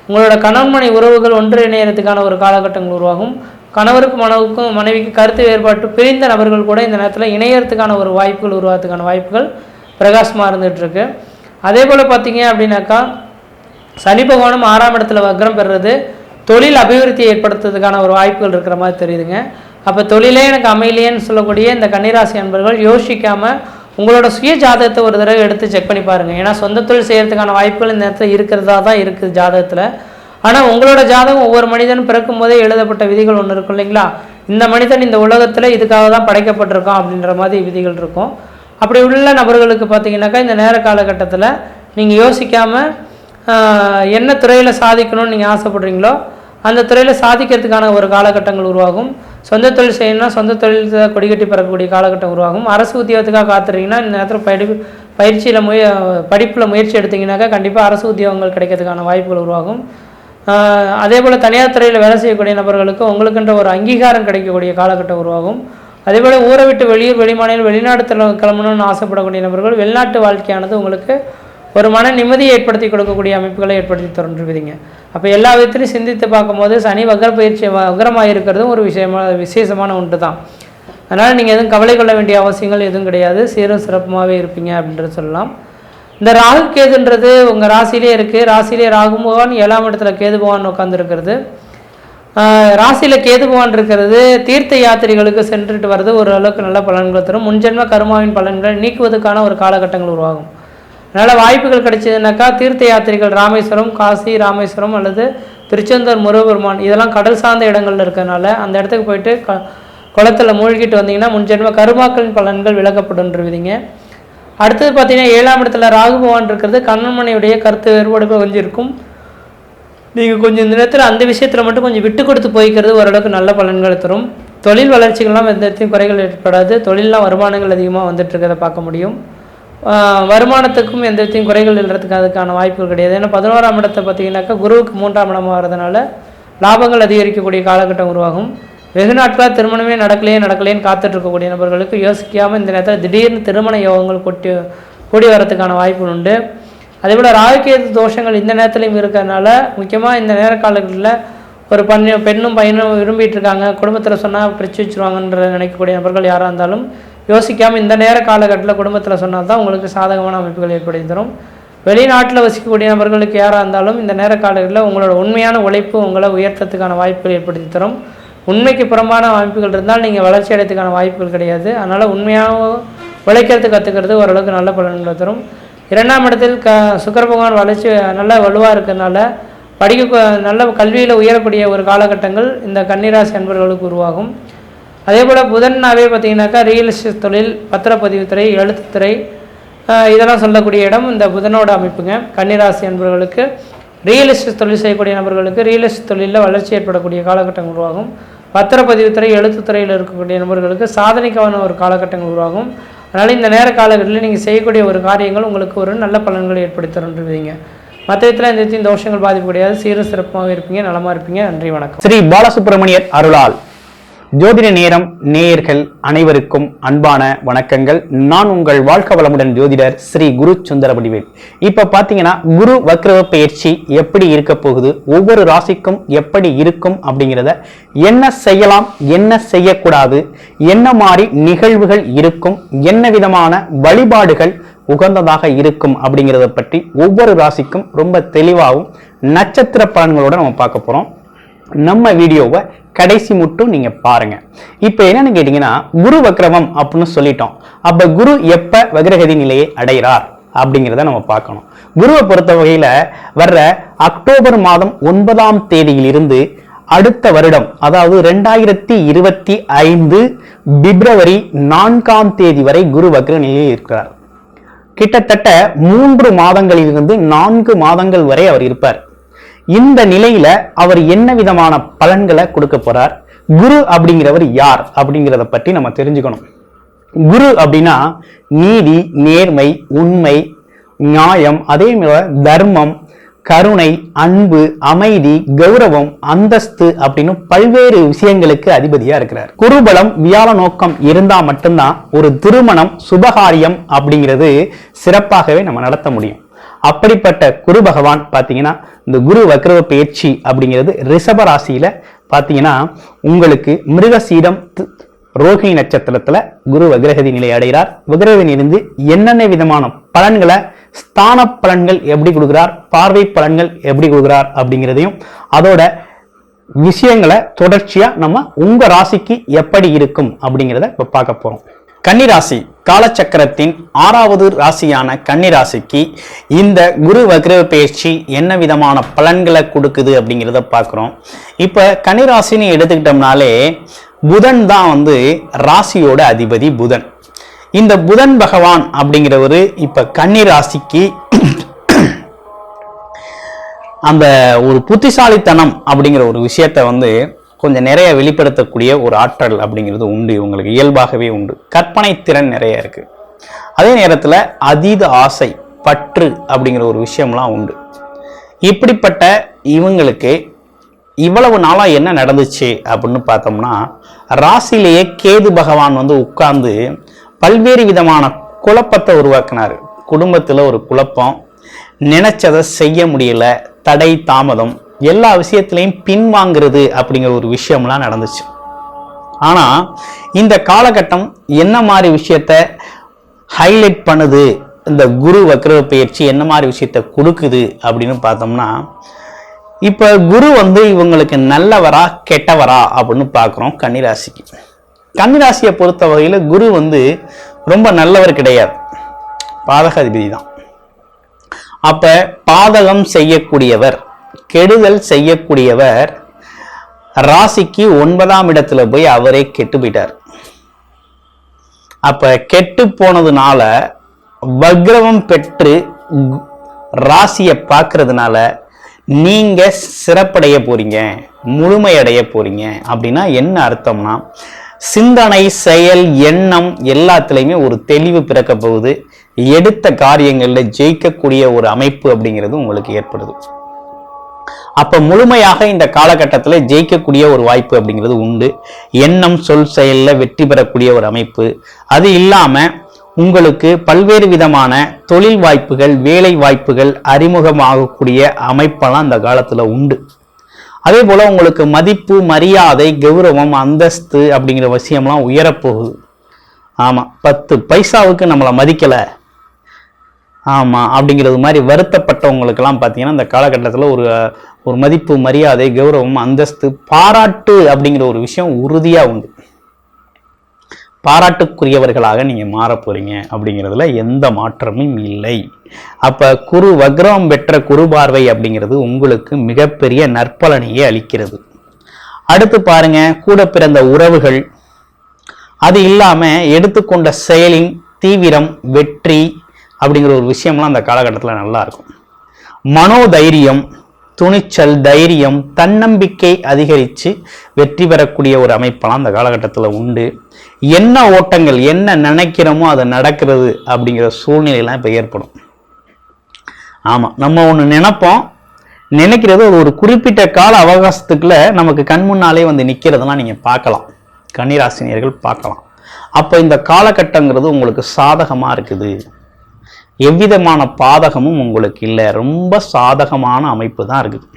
உங்களோட கணவன்மனை உறவுகள் ஒன்று இணையறதுக்கான ஒரு காலகட்டங்கள் உருவாகும். கணவருக்கும் மனைவிக்கு கருத்து வேறுபாட்டு பிரிந்த நபர்கள் கூட இந்த நேரத்தில் இணையறதுக்கான ஒரு வாய்ப்புகள் உருவாகிறதுக்கான வாய்ப்புகள் பிரகாசமாக இருந்துகிட்ருக்கு. அதே போல் பார்த்தீங்க அப்படின்னாக்கா சனி பகவானும் 6ஆம் இடத்துல வக்ரம் பெறுறது தொழில் அபிவிருத்தியை ஏற்படுத்துறதுக்கான ஒரு வாய்ப்புகள் இருக்கிற மாதிரி தெரியுதுங்க. அப்போ தொழிலே எனக்கு அமையலையேன்னு சொல்லக்கூடிய இந்த கன்னிராசி அன்பர்கள் யோசிக்காமல் உங்களோட சுய ஜாதகத்தை ஒரு தடவை எடுத்து செக் பண்ணி பாருங்கள். ஏன்னா சொந்த தொழில் செய்கிறதுக்கான வாய்ப்புகள் இந்த நேரத்தில் இருக்கிறதா தான் இருக்குது ஜாதகத்தில். ஆனால் உங்களோட ஜாதகம் ஒவ்வொரு மனிதனும் பிறக்கும் போதே எழுதப்பட்ட விதிகள் ஒன்று இருக்கும் இல்லைங்களா? இந்த மனிதன் இந்த உலகத்தில் இதுக்காக தான் படைக்கப்பட்டிருக்கான் அப்படின்ற மாதிரி விதிகள் இருக்கும். அப்படி உள்ள நபர்களுக்கு பார்த்தீங்கன்னாக்கா இந்த நேர காலகட்டத்தில் நீங்கள் யோசிக்காமல் என்ன துறையில் சாதிக்கணும்னு நீங்கள் ஆசைப்படுறீங்களோ அந்த துறையில் சாதிக்கிறதுக்கான ஒரு காலகட்டங்கள் உருவாகும். சொந்த தொழில் செய்யணும்னா சொந்த தொழில் கொடிகட்டி பெறக்கூடிய காலகட்டம் உருவாகும். அரசு உத்தியோகத்துக்காக காத்துறீங்கன்னா இந்த நேரத்தில் படிப்பில் முயற்சி எடுத்திங்கனாக்கா கண்டிப்பாக அரசு உத்தியோகங்கள் கிடைக்கிறதுக்கான வாய்ப்புகள் உருவாகும். அதே போல் தனியார் துறையில் வேலை செய்யக்கூடிய நபர்களுக்கு உங்களுக்குன்ற ஒரு அங்கீகாரம் கிடைக்கக்கூடிய காலகட்டம் உருவாகும். அதே போல் ஊரை விட்டு வெளிமாநிலம் வெளிநாடு கிளம்பணும்னு ஆசைப்படக்கூடிய நபர்கள் வெளிநாட்டு வாழ்க்கையானது உங்களுக்கு ஒரு மன நிம்மதியை ஏற்படுத்தி கொடுக்கக்கூடிய அமைப்புகளை ஏற்படுத்தி தோன்றுவீங்க. அப்போ எல்லா விதத்திலையும் சிந்தித்து பார்க்கும்போது சனி வக்ரமாக இருக்கிறதும் ஒரு விசேஷமான ஒன்று தான். அதனால் நீங்கள் எதுவும் கவலை கொள்ள வேண்டிய அவசியங்கள் எதுவும் கிடையாது. சீரும் சிறப்புமாகவே இருப்பீங்க அப்படின்றது சொல்லலாம். இந்த ராகு கேதுன்றது உங்கள் ராசியிலே இருக்குது. ராசியிலே ராகு பகவான் 7ஆம் இடத்துல கேது பகவான் உட்காந்துருக்கிறது. ராசியில் கேது பகவான் இருக்கிறது தீர்த்த யாத்திரைகளுக்கு சென்றுட்டு வர்றது ஓரளவுக்கு நல்ல பலன்களை தரும். முன்ஜென்ம கர்மாவின் பலன்களை நீக்குவதற்கான ஒரு காலகட்டங்கள் உருவாகும். அதனால் வாய்ப்புகள் கிடைச்சதுனாக்கா தீர்த்த யாத்திரைகள் ராமேஸ்வரம், காசி, ராமேஸ்வரம் அல்லது திருச்செந்தூர், முருகபெருமான் இதெல்லாம் கடல் சார்ந்த இடங்கள்ல இருக்கிறதுனால அந்த இடத்துக்கு போயிட்டு குளத்தில் மூழ்கிட்டு வந்தீங்கன்னா முன்ஜென்ம கருமாக்களின் பலன்கள் விளக்கப்படுன்றவிதிங்க. அடுத்தது பார்த்தீங்கன்னா 7ஆம் இடத்துல ராகு பகவான் இருக்கிறது கண்ணன்மனையுடைய கருத்து வேறுபாடு கொஞ்சம் இருக்கும். நீங்கள் கொஞ்சம் இந்த நேரத்தில் அந்த விஷயத்தில் மட்டும் கொஞ்சம் விட்டு கொடுத்து போய்க்கிறது ஓரளவுக்கு நல்ல பலன்களை தரும். தொழில் வளர்ச்சிகள்லாம் எந்த இடத்தையும் குறைகள் ஏற்படாது. தொழிலெலாம் வருமானங்கள் அதிகமாக வந்துட்டு இருக்கிறத பார்க்க முடியும். வருமானத்துக்கும் எந்த விதத்தையும் குறைகள் எழுறதுக்கு அதுக்கான வாய்ப்புகள் கிடையாது. ஏன்னா 11ஆம் இடத்தை பார்த்தீங்கன்னாக்கா குருவுக்கு 3ஆம் இடமாக வரதுனால லாபங்கள் அதிகரிக்கக்கூடிய காலகட்டம் உருவாகும். வெகு நாட்களாக திருமணமே நடக்கலேன்னு காத்துட்ருக்கக்கூடிய நபர்களுக்கு யோசிக்காமல் இந்த நேரத்தில் திடீர்னு திருமண யோகங்கள் கூடி வரத்துக்கான வாய்ப்புகள் உண்டு. அதே போல் ராகுகேது தோஷங்கள் இந்த நேரத்துலையும் இருக்கிறதுனால முக்கியமாக இந்த நேர காலங்களில் ஒரு பெண்ணும் பையனும் விரும்பிட்டு இருக்காங்க, குடும்பத்தில் சொன்னால் பிரித்து வச்சுருவாங்கன்ற நினைக்கக்கூடிய நபர்கள் யாராக இருந்தாலும் யோசிக்காமல் இந்த நேர காலகட்டத்தில் குடும்பத்தில் சொன்னால் தான் உங்களுக்கு சாதகமான அமைப்புகள் ஏற்படுத்தி தரும். வெளிநாட்டில் வசிக்கக்கூடிய நபர்களுக்கு யாராக இருந்தாலும் இந்த நேர காலங்களில் உங்களோட உண்மையான உழைப்பு உங்களை உயர்த்தத்துக்கான வாய்ப்புகள் ஏற்படுத்தி தரும். உண்மைக்கு புறம்பான அமைப்புகள் இருந்தால் நீங்கள் வளர்ச்சி அடையத்துக்கான வாய்ப்புகள் கிடையாது. அதனால் உண்மையாக உழைக்கிறதுக்கு கற்றுக்கிறது ஓரளவுக்கு நல்ல பலன்களை தரும். 2ஆம் இடத்தில் சுக்கிர பகவான் வளர்ச்சி நல்ல வலுவாக இருக்கிறதுனால நல்ல கல்வியில் உயரக்கூடிய ஒரு காலகட்டங்கள் இந்த கன்னிராசி அன்பர்களுக்கு உருவாகும். அதே போல் புதன்னாவே பார்த்தீங்கன்னாக்கா ரியல் எஸ்டேட் தொழில், பத்திரப்பதிவுத்துறை, எழுத்துத்துறை இதெல்லாம் சொல்லக்கூடிய இடம் இந்த புதனோட அமைப்புங்க. கன்னிராசி அன்பர்களுக்கு ரியல் எஸ்டேட் தொழில் செய்யக்கூடிய நபர்களுக்கு ரியல் எஸ்டேட் தொழிலில் வளர்ச்சி ஏற்படக்கூடிய காலகட்டங்கள் உருவாகும். பத்திரப்பதிவுத்துறை, எழுத்துத்துறையில் இருக்கக்கூடிய நபர்களுக்கு சாதனைக்கான ஒரு காலகட்டங்கள் உருவாகும். அதனால் இந்த நேர காலகட்டத்தில் நீங்கள் செய்யக்கூடிய ஒரு காரியங்கள் உங்களுக்கு ஒரு நல்ல பலன்களை ஏற்படுத்தி தருன்றீங்க. மற்ற விதத்தில் இந்த தோஷங்கள் பாதிப்பு கிடையாது. சீர சிறப்பாக இருப்பீங்க, நலமாக இருப்பீங்க. நன்றி, வணக்கம். ஸ்ரீ பாலசுப்ரமணியர் அருளால் ஜோதிட நேரம் நேயர்கள் அனைவருக்கும் அன்பான வணக்கங்கள். நான் உங்கள் வாழ்க வளமுடன் ஜோதிடர் ஸ்ரீ குரு சுந்தரவடிவேல். இப்ப பாத்தீங்கன்னா குரு வக்ர பயிற்சி எப்படி இருக்க போகுது, ஒவ்வொரு ராசிக்கும் எப்படி இருக்கும் அப்படிங்கிறத, என்ன செய்யலாம் என்ன செய்யக்கூடாது, என்ன மாதிரி நிகழ்வுகள் இருக்கும், என்ன விதமான வழிபாடுகள் உகந்ததாக இருக்கும் அப்படிங்கிறத பற்றி ஒவ்வொரு ராசிக்கும் ரொம்ப தெளிவாகவும் நட்சத்திர பலன்களோட நம்ம பார்க்க போறோம். நம்ம வீடியோவை கடைசி மட்டும் நீங்க பாருங்க. இப்ப என்னன்னு கேட்டீங்கன்னா, குரு வக்ரமம் அப்படின்னு சொல்லிட்டோம். அப்ப குரு எப்ப வக்ரகதி நிலையை அடைகிறார் அப்படிங்கிறத நம்ம பார்க்கணும். குருவை பொறுத்த வகையில வர்ற அக்டோபர் மாதம் 9ஆம் தேதியிலிருந்து அடுத்த வருடம், அதாவது 2025 பிப்ரவரி 4ஆம் தேதி வரை குரு வக்ர நிலையில் இருக்கிறார். கிட்டத்தட்ட 3 மாதங்களிலிருந்து 4 மாதங்கள் வரை அவர் இருப்பார். இந்த நிலையில அவர் என்ன விதமான பலன்களை கொடுக்க போறார், குரு அப்படிங்கிறவர் யார் அப்படிங்கிறத பற்றி நம்ம தெரிஞ்சுக்கணும். குரு அப்படின்னா நீதி, நேர்மை, உண்மை, நியாயம், அதே மாதிரி தர்மம், கருணை, அன்பு, அமைதி, கௌரவம், அந்தஸ்து அப்படின்னு பல்வேறு விஷயங்களுக்கு அதிபதியா இருக்கிறார். குருபலம் வியாழ நோக்கம் இருந்தா மட்டும்தான் ஒரு திருமணம் சுபகாரியம் அப்படிங்கிறது சிறப்பாகவே நம்ம நடத்த முடியும். அப்படிப்பட்ட குரு பகவான் பாத்தீங்கன்னா இந்த குரு வக்ர பயிற்சி அப்படிங்கிறது ரிஷப ராசியில பாத்தீங்கன்னா உங்களுக்கு மிருகசீடம் ரோகிணி நட்சத்திரத்துல குரு வக்ரகதி நிலை அடைகிறார். வக்ரகதி இருந்து என்னென்ன விதமான பலன்களை, ஸ்தான பலன்கள் எப்படி கொடுக்கிறார், பார்வை பலன்கள் எப்படி கொடுக்கிறார் அப்படிங்கிறதையும் அதோட விஷயங்களை தொடர்ச்சியா நம்ம உங்க ராசிக்கு எப்படி இருக்கும் அப்படிங்கிறத இப்ப பார்க்க போறோம். கன்னிராசி காலச்சக்கரத்தின் 6வது ராசியான கன்னிராசிக்கு இந்த குரு வக்ர பயிற்சி என்ன விதமான பலன்களை கொடுக்குது அப்படிங்கிறத பார்க்குறோம். இப்போ கன்னிராசின்னு எடுத்துக்கிட்டோம்னாலே புதன் தான் ராசியோட அதிபதி புதன். இந்த புதன் பகவான் அப்படிங்கிறவரு இப்ப கன்னிராசிக்கு அந்த ஒரு புத்திசாலித்தனம் அப்படிங்கிற ஒரு விஷயத்த கொஞ்சம் நிறைய வெளிப்படுத்தக்கூடிய ஒரு ஆற்றல் அப்படிங்கிறது உண்டு. இவங்களுக்கு இயல்பாகவே உண்டு. கற்பனை திறன் நிறைய இருக்கு. அதே நேரத்தில் அதீத ஆசை, பற்று அப்படிங்கிற ஒரு விஷயம்லாம் உண்டு. இப்படிப்பட்ட இவங்களுக்கு இவ்வளவு நாளா என்ன நடந்துச்சு அப்படின்னு பார்த்தோம்னா, ராசியிலேயே கேது பகவான் உட்கார்ந்து பல்வேறு விதமான குழப்பத்தை உருவாக்கினார். குடும்பத்தில் ஒரு குழப்பம், நினைச்சதை செய்ய முடியல, தடை தாமதம், எல்லா விஷயத்திலையும் பின்வாங்கிறது அப்படிங்கிற ஒரு விஷயம்லாம் நடந்துச்சு. ஆனா இந்த காலகட்டம் என்ன மாதிரி விஷயத்த ஹைலைட் பண்ணுது, இந்த குரு வக்ர பயிற்சி என்ன மாதிரி விஷயத்த கொடுக்குது அப்படின்னு பார்த்தோம்னா, இப்ப குரு இவங்களுக்கு நல்லவரா கெட்டவரா அப்படின்னு பார்க்குறோம். கன்னிராசிக்கு, கன்னிராசியை பொறுத்த வகையில குரு ரொம்ப நல்லவர் கிடையாது, பாதகாதிபதி தான். அப்ப பாதகம் செய்யக்கூடியவர், கெடுதல் செய்யக்கூடியவர் ராசிக்கு 9ஆம் இடத்துல போய் அவரே கெட்டு போயிட்டார். அப்ப கெட்டு போனதுனால வக்ரவம் பெற்று ராசியை பார்க்கறதுனால நீங்க சிறப்படைய போறீங்க, முழுமையடைய போறீங்க. அப்படின்னா என்ன அர்த்தம்னா, சிந்தனை, செயல், எண்ணம் எல்லாத்துலயுமே ஒரு தெளிவு பிறக்க போகுது. எடுத்த காரியங்கள்ல ஜெயிக்கக்கூடிய ஒரு அமைப்பு அப்படிங்கிறது உங்களுக்கு ஏற்படுது. அப்ப முழுமையாக இந்த காலகட்டத்தில் ஜெயிக்கக்கூடிய ஒரு வாய்ப்பு அப்படிங்கிறது உண்டு. எண்ணம், சொல், செயல்ல வெற்றி பெறக்கூடிய ஒரு அமைப்பு. அது இல்லாம உங்களுக்கு பல்வேறு விதமான தொழில் வாய்ப்புகள், வேலை வாய்ப்புகள் அறிமுகமாகக்கூடிய அமைப்பெல்லாம் அந்த காலத்துல உண்டு. அதே போல உங்களுக்கு மதிப்பு, மரியாதை, கௌரவம், அந்தஸ்து அப்படிங்கிற விஷயம்லாம் உயரப்போகுது. ஆமா, 10 பைசாவுக்கு நம்மளை மதிக்கல ஆமா அப்படிங்கிறது மாதிரி வருத்தப்பட்டவங்களுக்கெல்லாம் பார்த்தீங்கன்னா இந்த காலகட்டத்தில் ஒரு மதிப்பு, மரியாதை, கௌரவம், அந்தஸ்து, பாராட்டு அப்படிங்கிற ஒரு விஷயம் உறுதியா உண்டு. பாராட்டுக்குரியவர்களாக நீங்க மாற போறீங்க அப்படிங்கிறதுல எந்த மாற்றமும் இல்லை. அப்ப குரு வக்ரம் பெற்ற குரு பார்வை அப்படிங்கிறது உங்களுக்கு மிகப்பெரிய நற்பலனையே அளிக்கிறது. அடுத்து பாருங்க, கூட பிறந்த உறவுகள், அது இல்லாம எடுத்துக்கொண்ட செயலின் தீவிரம், வெற்றி அப்படிங்கிற ஒரு விஷயம்லாம் அந்த காலகட்டத்தில் நல்லா இருக்கும். மனோதைரியம், துணிச்சல், தைரியம், தன்னம்பிக்கை அதிகரித்து வெற்றி பெறக்கூடிய ஒரு அமைப்பெல்லாம் அந்த காலகட்டத்தில் உண்டு. என்ன ஓட்டங்கள், என்ன நினைக்கிறோமோ அது நடக்கிறது அப்படிங்கிற சூழ்நிலையெல்லாம் இப்போ ஏற்படும். ஆமாம், நம்ம ஒன்று நினைப்போம், நினைக்கிறது ஒரு குறிப்பிட்ட கால அவகாசத்துக்குள்ள நமக்கு கண் முன்னாலே வந்து நிற்கிறதெல்லாம் நீங்கள் பார்க்கலாம், கன்னிராசினியர்கள் பார்க்கலாம். அப்போ இந்த காலகட்டங்கிறது உங்களுக்கு சாதகமாக இருக்குது, எவ்விதமான பாதகமும் உங்களுக்கு இல்லை, ரொம்ப சாதகமான அமைப்பு தான் இருக்குது.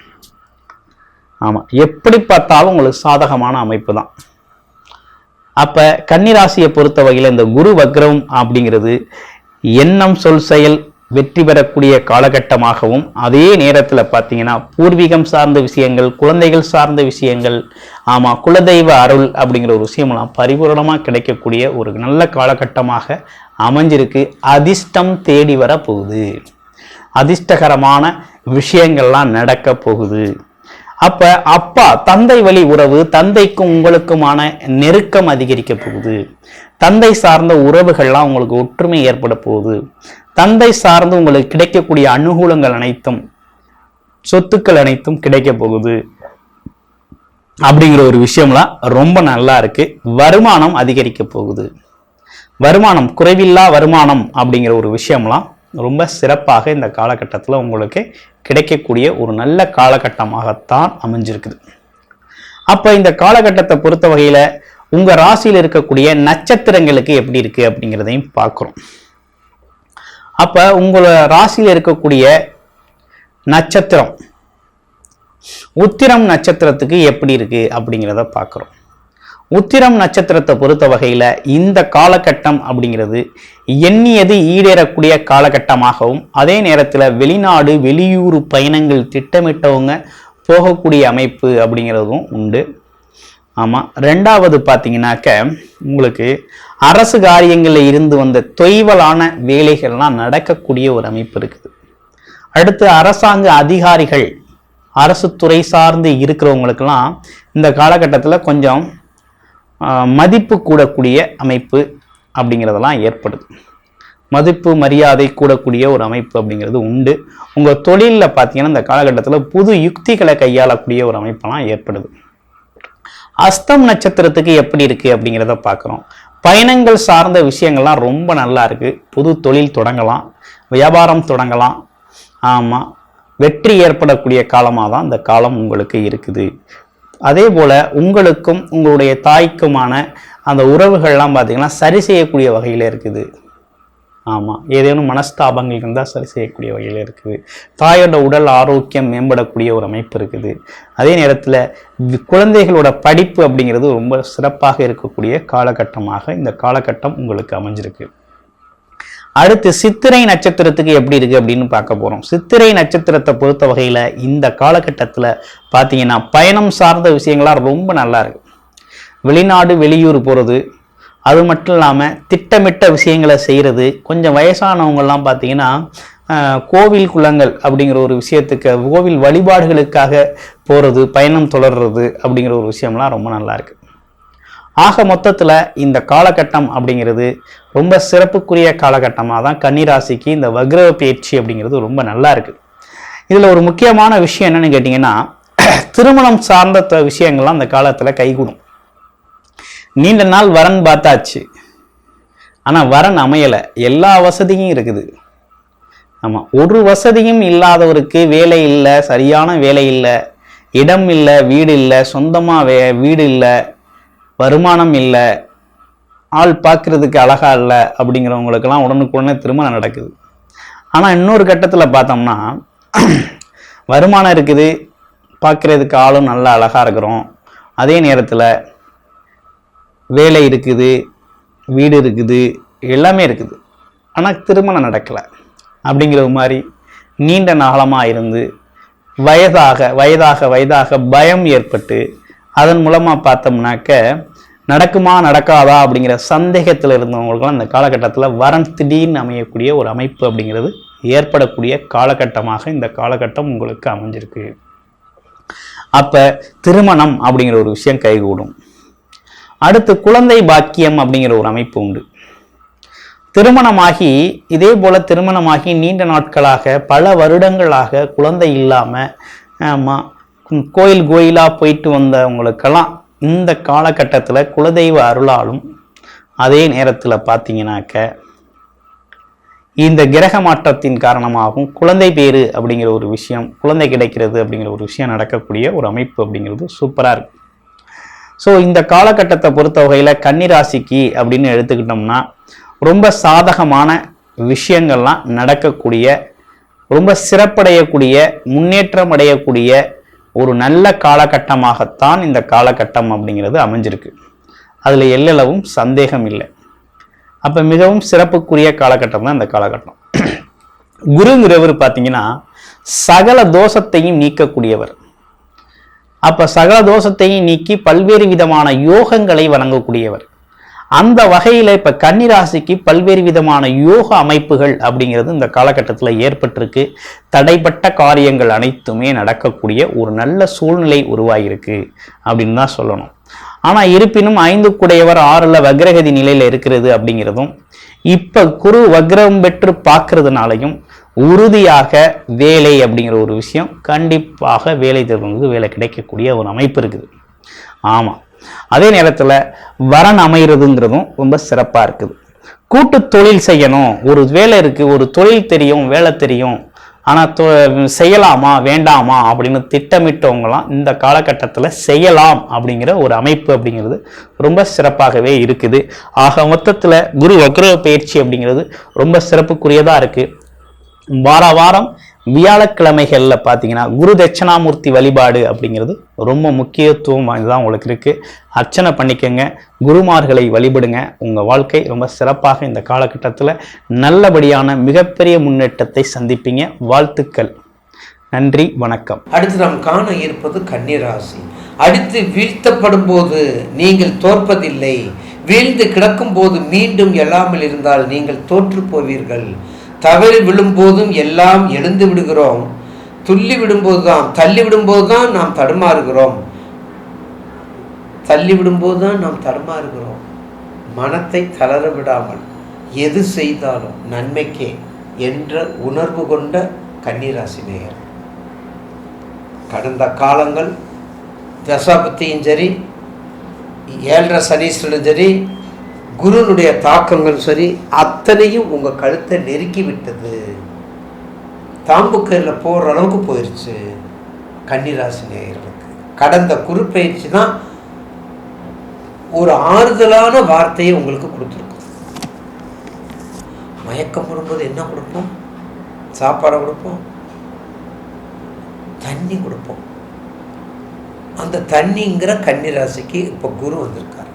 ஆமாம், எப்படி பார்த்தாலும் உங்களுக்கு சாதகமான அமைப்பு தான். அப்போ கன்னிராசியை பொறுத்த வகையில் இந்த குரு வக்ரம் அப்படிங்கிறது எண்ணம், சொல், செயல் வெற்றி பெறக்கூடிய காலகட்டமாகவும், அதே நேரத்தில் பார்த்தீங்கன்னா பூர்வீகம் சார்ந்த விஷயங்கள், குழந்தைகள் சார்ந்த விஷயங்கள், ஆமாம் குலதெய்வ அருள் அப்படிங்கிற ஒரு விஷயமெல்லாம் பரிபூரணமாக கிடைக்கக்கூடிய ஒரு நல்ல காலகட்டமாக அமைஞ்சிருக்கு. அதிர்ஷ்டம் தேடி வர போகுது, அதிர்ஷ்டகரமான விஷயங்கள்லாம் நடக்க போகுது. அப்ப அப்பா தந்தை வழி உறவு, தந்தைக்கும் உங்களுக்குமான நெருக்கம் அதிகரிக்க போகுது. தந்தை சார்ந்த உறவுகள்லாம் உங்களுக்கு ஒற்றுமை ஏற்பட போகுது. தந்தை சார்ந்து உங்களுக்கு கிடைக்கக்கூடிய அனுகூலங்கள் அனைத்தும், சொத்துக்கள் அனைத்தும் கிடைக்க போகுது அப்படிங்கிற ஒரு விஷயம்லாம் ரொம்ப நல்லா இருக்கு. வருமானம் அதிகரிக்க போகுது. வருமானம், குறைவில்லா வருமானம் அப்படிங்கிற ஒரு விஷயம்லாம் ரொம்ப சிறப்பாக இந்த காலகட்டத்தில் உங்களுக்கு கிடைக்கக்கூடிய ஒரு நல்ல காலகட்டமாகத்தான் அமைஞ்சிருக்குது. அப்போ இந்த காலகட்டத்தை பொறுத்த வகையில் உங்கள் ராசியில் இருக்கக்கூடிய நட்சத்திரங்களுக்கு எப்படி இருக்கு அப்படிங்கிறதையும் பார்க்குறோம். அப்போ உங்களோட ராசியில் இருக்கக்கூடிய நட்சத்திரம் உத்திரம் நட்சத்திரத்துக்கு எப்படி இருக்கு அப்படிங்கிறத பார்க்குறோம். உத்திரம் நட்சத்திரத்தை பொறுத்த வகையில் இந்த காலகட்டம் அப்படிங்கிறது எண்ணியது ஈடேறக்கூடிய காலகட்டமாகவும், அதே நேரத்தில் வெளிநாடு, வெளியூர் பயணங்கள் திட்டமிட்டவங்க போகக்கூடிய அமைப்பு அப்படிங்கிறதும் உண்டு. ஆமாம், ரெண்டாவது பார்த்தீங்கன்னாக்க உங்களுக்கு அரசு காரியங்களில் இருந்து வந்த தொய்வலான வேலைகள்லாம் நடக்கக்கூடிய ஒரு அமைப்பு இருக்குது. அடுத்து அரசாங்க அதிகாரிகள், அரசு துறை சார்ந்து இருக்கிறவங்களுக்கெல்லாம் இந்த காலகட்டத்தில் கொஞ்சம் மதிப்பு கூடக்கூடிய அமைப்பு அப்படிங்கிறதெல்லாம் ஏற்படுது. மதிப்பு, மரியாதை கூடக்கூடிய ஒரு அமைப்பு அப்படிங்கிறது உண்டு. உங்கள் தொழிலில் பார்த்தீங்கன்னா இந்த காலகட்டத்தில் புது யுக்திகளை கையாளக்கூடிய ஒரு அமைப்பெல்லாம் ஏற்படுது. அஸ்தம் நட்சத்திரத்துக்கு எப்படி இருக்கு அப்படிங்கிறத பார்க்குறோம். பயணங்கள் சார்ந்த விஷயங்கள்லாம் ரொம்ப நல்லா இருக்கு. புது தொழில் தொடங்கலாம், வியாபாரம் தொடங்கலாம். ஆமாம், வெற்றி ஏற்படக்கூடிய காலமாக தான் இந்த காலம் உங்களுக்கு இருக்குது. அதே போல் உங்களுக்கும் உங்களுடைய தாய்க்குமான அந்த உறவுகள்லாம் பார்த்தீங்கன்னா சரி செய்யக்கூடிய வகையில் இருக்குது. ஆமாம், ஏதேனும் மனஸ்தாபங்கள் இருந்தால் சரி செய்யக்கூடிய வகையில் இருக்குது. தாயோட உடல் ஆரோக்கியம் மேம்படக்கூடிய ஒரு அமைப்பு இருக்குது. அதே நேரத்தில் குழந்தைகளோட படிப்பு அப்படிங்கிறது ரொம்ப சிறப்பாக இருக்கக்கூடிய காலகட்டமாக இந்த காலகட்டம் உங்களுக்கு அமைஞ்சிருக்கு. அடுத்து சித்திரை நட்சத்திரத்துக்கு எப்படி இருக்கு அப்படின்னு பார்க்க போறோம். சித்திரை நட்சத்திரத்தை பொறுத்த வகையில இந்த காலகட்டத்தில் பார்த்தீங்கன்னா பயணம் சார்ந்த விஷயங்கள்லாம் ரொம்ப நல்லா இருக்கு. வெளிநாடு, வெளியூர் போகிறது, அது மட்டும் இல்லாமல் திட்டமிட்ட விஷயங்களை செய்கிறது. கொஞ்சம் வயசானவங்கெல்லாம் பார்த்தீங்கன்னா கோவில் குளங்கள் அப்படிங்கிற ஒரு விஷயத்துக்கு, கோவில் வழிபாடுகளுக்காக போகிறது, பயணம் தொடர்றது அப்படிங்கிற ஒரு விஷயம்லாம் ரொம்ப நல்லா இருக்கு. ஆக மொத்தத்தில் இந்த காலகட்டம் அப்படிங்கிறது ரொம்ப சிறப்புக்குரிய காலகட்டமாக தான் கன்னிராசிக்கு இந்த வக்ர பயிற்சி அப்படிங்கிறது ரொம்ப நல்லா இருக்கு. இதில் ஒரு முக்கியமான விஷயம் என்னன்னு கேட்டிங்கன்னா, திருமணம் சார்ந்த விஷயங்கள்லாம் அந்த காலத்தில் கைகூடும். நீண்ட நாள் வரன் பார்த்தாச்சு, ஆனால் வரன் அமையலை. எல்லா வசதியும் இருக்குது. ஆமாம், ஒரு வசதியும் இல்லாதவருக்கு வேலை இல்லை, சரியான வேலை இல்லை, இடம் இல்லை, வீடு இல்லை, சொந்தமாக வீடு இல்லை, வருமானம் இல்லை, ஆள் பார்க்கறதுக்கு அழகா இல்லை அப்படிங்கிறவங்களுக்கெல்லாம் உடனுக்குடனே திருமணம் நடக்குது. ஆனால் இன்னொரு கட்டத்தில் பார்த்தோம்னா வருமானம் இருக்குது, பார்க்கறதுக்கு ஆளும் நல்லா அழகா இருக்கிறோம், அதே நேரத்தில் வேலை இருக்குது, வீடு இருக்குது, எல்லாமே இருக்குது, ஆனால் திருமணம் நடக்கலை அப்படிங்கிற மாதிரி நீண்ட நாளமாக இருந்து வயதாக வயதாக வயதாக பயம் ஏற்பட்டு அதன் மூலமாக பார்த்தோம்னாக்க நடக்குமா நடக்காதா அப்படிங்கிற சந்தேகத்தில் இருந்தவங்களுக்கெல்லாம் இந்த காலகட்டத்தில் வரன் திடீர்னு அமையக்கூடிய ஒரு அமைப்பு அப்படிங்கிறது ஏற்படக்கூடிய காலகட்டமாக இந்த காலகட்டம் உங்களுக்கு அமைஞ்சிருக்கு. அப்போ திருமணம் அப்படிங்கிற ஒரு விஷயம் கைகூடும். அடுத்து குழந்தை பாக்கியம் அப்படிங்கிற ஒரு அமைப்பு உண்டு. திருமணமாகி இதே போல திருமணமாகி நீண்ட நாட்களாக பல வருடங்களாக குழந்தை இல்லாமல் கோயிலாக போயிட்டு வந்தவங்களுக்கெல்லாம் இந்த காலகட்டத்தில் குலதெய்வ அருளாலும் அதே நேரத்தில் பார்த்தீங்கன்னாக்க இந்த கிரக மாற்றத்தின் காரணமாகவும் குழந்தை பேரு அப்படிங்கிற ஒரு விஷயம், குழந்தை கிடைக்கிறது அப்படிங்கிற ஒரு விஷயம் நடக்கக்கூடிய ஒரு அமைப்பு அப்படிங்கிறது சூப்பராக இருக்கு. ஸோ இந்த காலகட்டத்தை பொறுத்த வகையில் கன்னிராசிக்கு அப்படின்னு எடுத்துக்கிட்டோம்னா ரொம்ப சாதகமான விஷயங்கள்லாம் நடக்கக்கூடிய, ரொம்ப சிறப்படையக்கூடிய, முன்னேற்றம் அடையக்கூடிய ஒரு நல்ல காலகட்டமாகத்தான் இந்த காலகட்டம் அப்படிங்கிறது அமைஞ்சிருக்கு. அதில் எல்லளவும் சந்தேகம் இல்லை. அப்போ மிகவும் சிறப்புக்குரிய காலகட்டம் தான் இந்த காலகட்டம். குருங்கிறவர் பார்த்தீங்கன்னா சகல தோஷத்தையும் நீக்கக்கூடியவர். அப்போ சகல தோஷத்தையும் நீக்கி பல்வேறு விதமான யோகங்களை வழங்கக்கூடியவர். அந்த வகையில் இப்போ கன்னிராசிக்கு பல்வேறு விதமான யோக அமைப்புகள் அப்படிங்கிறது இந்த காலகட்டத்தில் ஏற்பட்டிருக்கு. தடைப்பட்ட காரியங்கள் அனைத்துமே நடக்கக்கூடிய ஒரு நல்ல சூழ்நிலை உருவாகியிருக்கு அப்படின்னு தான் சொல்லணும். ஆனால் இருப்பினும் 5 குடையவர் 6ல் வக்ரகதி நிலையில் இருக்கிறது அப்படிங்கிறதும் இப்போ குரு வக்ரம் பெற்று பார்க்கறதுனாலையும் உறுதியாக வேலை அப்படிங்கிற ஒரு விஷயம் கண்டிப்பாக வேலை தேர்வுக்கு வேலை கிடைக்கக்கூடிய ஒரு அமைப்பு இருக்குது. ஆமாம், அதே நேரத்தில் வரன் அமைகிறதுங்கிறதும் ரொம்ப சிறப்பாக இருக்குது. கூட்டு தொழில் செய்யணும், ஒரு வேலை இருக்குது, ஒரு தொழில் தெரியும், வேலை தெரியும், ஆனால் செய்யலாமா வேண்டாமா அப்படின்னு திட்டமிட்டவங்களாம் இந்த காலகட்டத்தில் செய்யலாம் அப்படிங்கிற ஒரு அமைப்பு அப்படிங்கிறது ரொம்ப சிறப்பாகவே இருக்குது. ஆக மொத்தத்தில் குரு வக்ர பயிற்சி அப்படிங்கிறது ரொம்ப சிறப்புக்குரியதாக இருக்குது. வார வாரம் வியாழக்கிழமைகளில் பார்த்தீங்கன்னா குரு தட்சணாமூர்த்தி வழிபாடு அப்படிங்கிறது ரொம்ப முக்கியத்துவம் வாய்ந்ததான் உங்களுக்கு இருக்குது. அர்ச்சனை பண்ணிக்கங்க, குருமார்களை வழிபடுங்க. உங்கள் வாழ்க்கை ரொம்ப சிறப்பாக இந்த காலகட்டத்தில் நல்லபடியான மிகப்பெரிய முன்னேற்றத்தை சந்திப்பீங்க. வாழ்த்துக்கள். நன்றி, வணக்கம். அடுத்து நாம் காண இருப்பது கன்னிராசி. அடுத்து வீழ்த்தப்படும் போது நீங்கள் தோற்பதில்லை, வீழ்ந்து கிடக்கும் போது மீண்டும் எழாமல் இருந்தால் நீங்கள் தோற்று போவீர்கள். தவறி விழும்போதும் எல்லாம் எழுந்து விடுகிறோம், துள்ளி விடும்போதுதான் தள்ளி விடும்போதுதான் நாம் தடுமாறுகிறோம், தள்ளி விடும்போதுதான் நாம் தடுமாறுகிறோம். மனத்தை தளர விடாமல் எது செய்தாலும் நன்மைக்கே என்ற உணர்வு கொண்ட கன்னிராசி நேயர். கடந்த காலங்கள் தசாபத்தியும் சரி, 7.5 சனீஸ்வரனும் சரி, குருனுடைய தாக்கங்கள் சரி, அத்தனையும் உங்கள் கழுத்தை நெருக்கி விட்டது. தாம்புக்கரில் போகிற அளவுக்கு போயிடுச்சு கன்னிராசி நேயர்களுக்கு. கடந்த குரு பயிற்சி தான் ஒரு ஆறுதலான வார்த்தையை உங்களுக்கு கொடுத்துருக்கு. மயக்கம் போடும்போது என்ன கொடுப்போம்? சாப்பாடை கொடுப்போம், தண்ணி கொடுப்போம். அந்த தண்ணிங்கிற கன்னிராசிக்கு இப்போ குரு வந்திருக்காரு.